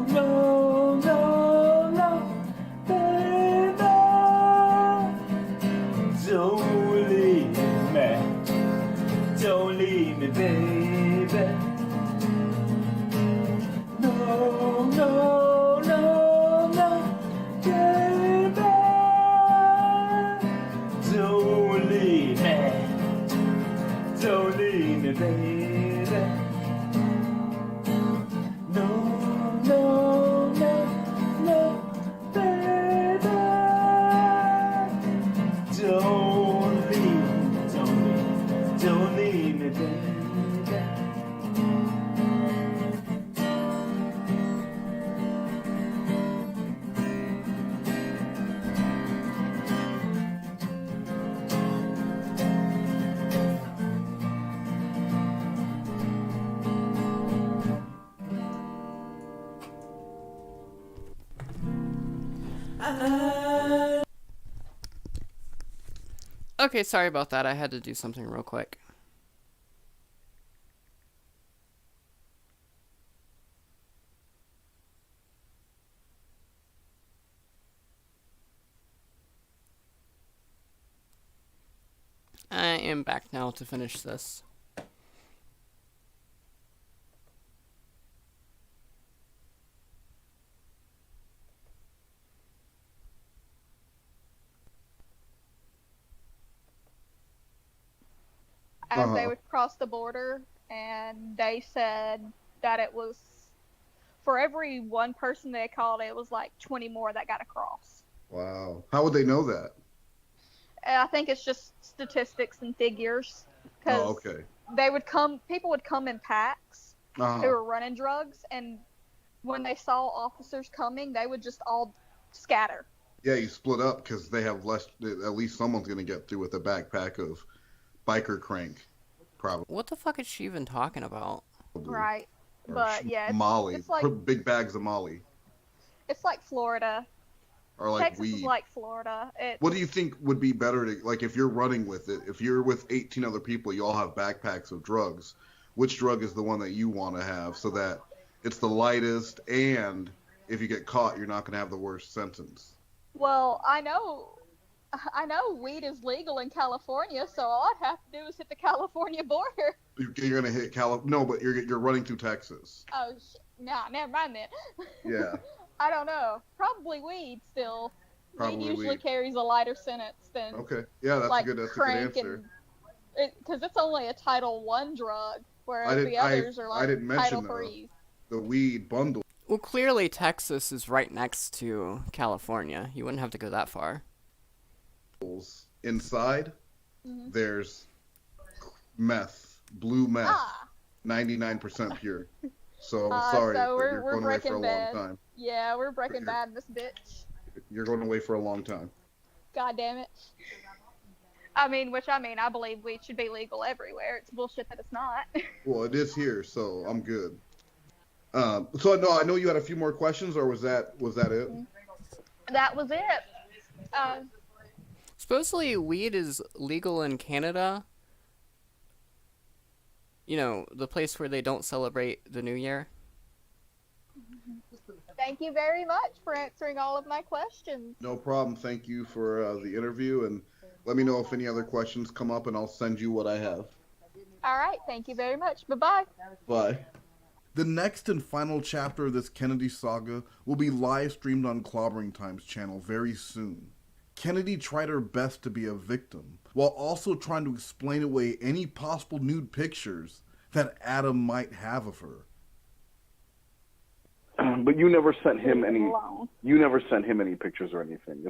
no, no, no, baby, don't leave me, don't leave me, baby. No, no, no, no, baby, don't leave me, don't leave me, baby. No, no, no, no, baby, don't leave, don't leave me, baby. Okay, sorry about that. I had to do something real quick. I am back now to finish this. As they would cross the border, and they said that it was for every one person they called, it was like 20 more that got across. Wow. How would they know that? And I think it's just statistics and figures. Oh, okay. People would come in packs who were running drugs, and when they saw officers coming, they would just all scatter. Yeah, you split up because they have less. At least someone's gonna get through with a backpack of biker crank, probably. What the fuck is she even talking about? Right. Or But yeah, Molly. it's like Big bags of Molly. it's like Florida. Or like Texas weed. is like Florida. What do you think would be better to, like, if you're running with it, if you're with 18 other people, you all have backpacks of drugs, which drug is the one that you want to have so that it's the lightest, and if you get caught, you're not going to have the worst sentence? Well, I know weed is legal in California, so all I'd have to do is hit the California border. You're going to hit No, but you're running through Texas. Oh, nah, never mind then. Yeah. I don't know. Probably weed still. Probably weed usually weed. carries a lighter sentence than Okay. Yeah, that's like a good crank answer. because it's only a Title I drug, whereas I the others are like didn't Title mention III. the weed bundle. Well, clearly Texas is right next to California. You wouldn't have to go that far. Inside, Mhm. there's meth, blue meth, Ah. 99% pure. So sorry, So but we're you're going away for a Breaking long Bad. time. Yeah, we're Breaking Bad in this bitch. You're going away for a long time. God damn it. I believe weed should be legal everywhere. It's bullshit that it's not. Well, it is here, so I'm good. So no, I know you had a few more questions, or was that it? That was it. Supposedly weed is legal in Canada. You know, the place where they don't celebrate the New Year. Thank you very much for answering all of my questions. No problem. Thank you for the interview, and let me know if any other questions come up, and I'll send you what I have. All right. Thank you very much. Bye-bye. Bye. The next and final chapter of this Kennedy saga will be live streamed on Clobbering Time's channel very soon. Kennedy tried her best to be a victim, while also trying to explain away any possible nude pictures that Adam might have of her. But you never sent him any. Alone. You never sent him any pictures or anything.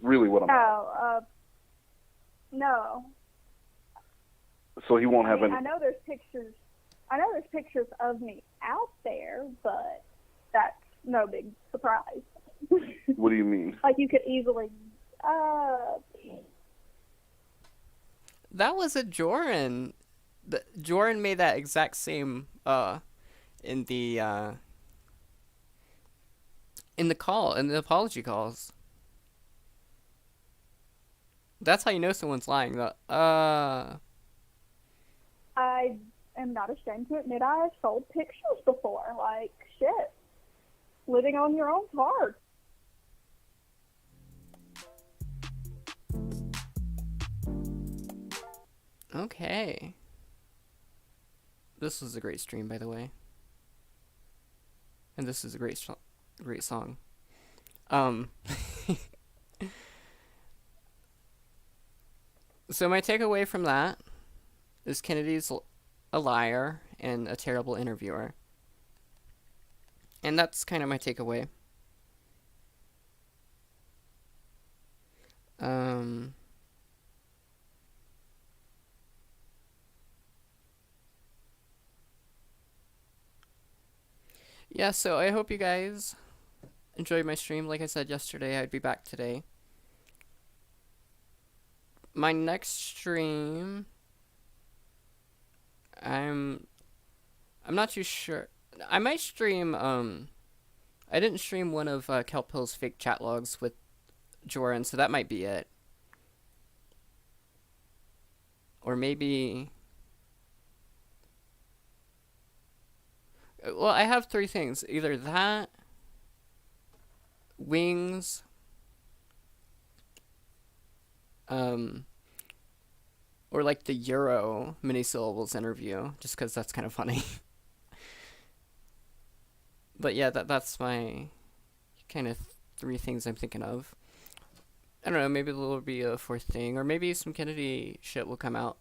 Really what I'm. No. No. So he won't have any. I know there's pictures. I know there's pictures of me out there, but that's no big surprise. What do you mean? Like you could easily. That was a Joran. Joran made that exact same in the apology calls. That's how you know someone's lying. I am not ashamed to admit I have sold pictures before. Like, shit. Living on your own's hard. Okay. This was a great stream, by the way. And this is a great song. So my takeaway from that is Kennedy's a liar and a terrible interviewer. And that's kind of my takeaway. Yeah, so I hope you guys enjoyed my stream. Like I said yesterday, I'd be back today. My next stream, I'm not too sure. I might stream, I didn't stream one of Kelp Hill's fake chat logs with Joran, so that might be it. Or maybe... Well, I have three things. Either that, Wings, or like the Euro mini-syllables interview, just because that's kind of funny. But yeah, that's my kind of three things I'm thinking of. I don't know, maybe there will be a fourth thing, or maybe some Kennedy shit will come out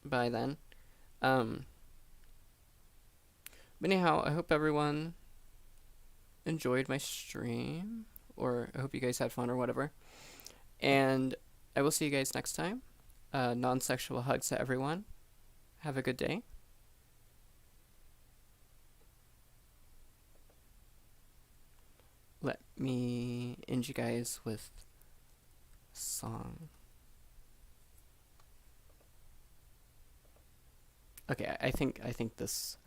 by then. But anyhow, I hope everyone enjoyed my stream, or I hope you guys had fun or whatever. And I will see you guys next time. Non-sexual hugs to everyone. Have a good day. Let me end you guys with a song. Okay, I think this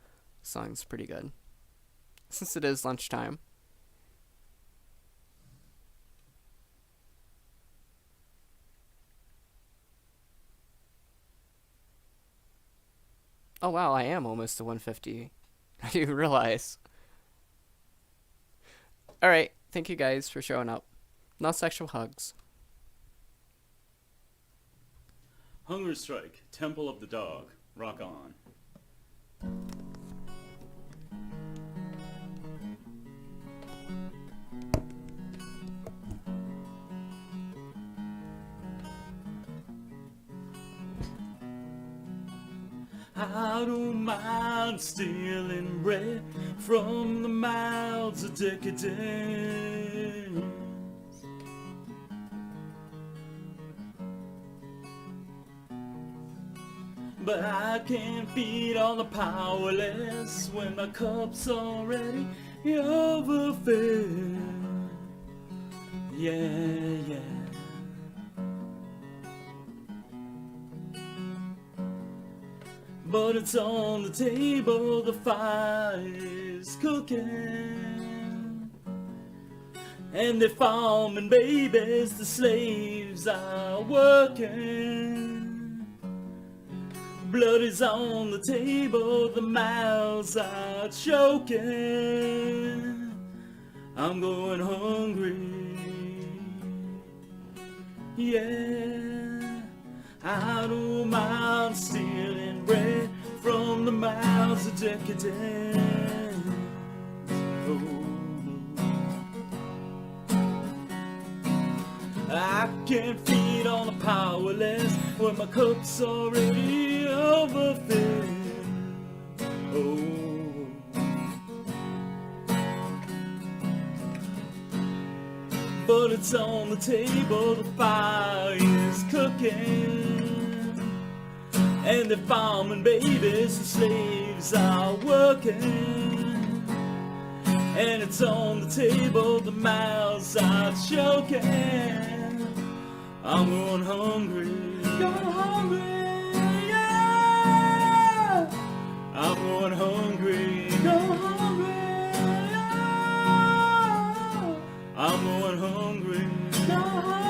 song's pretty good, since it is lunchtime. Oh wow, I am almost to 150. I didn't even realize. Alright, thank you guys for showing up. Non-sexual hugs. Hunger Strike, Temple of the Dog. Rock on. I don't mind stealing bread from the mouths of decadence, but I can't feed all the powerless when my cup's already overfilled. Yeah. But it's on the table, the fire is cooking, and they're farming babies, the slaves are working. Blood is on the table, the mouths are choking. I'm going hungry. Yeah, I don't mind stealing bread from the mouths of decadence. Oh. I can't feed on the powerless when my cup's already overfilled. Oh. But it's on the table, the fire is cooking, and the farming babies, the slaves are working. And it's on the table, the mouths are choking. I'm going hungry, yeah. I'm going hungry, yeah. I'm going hungry, yeah.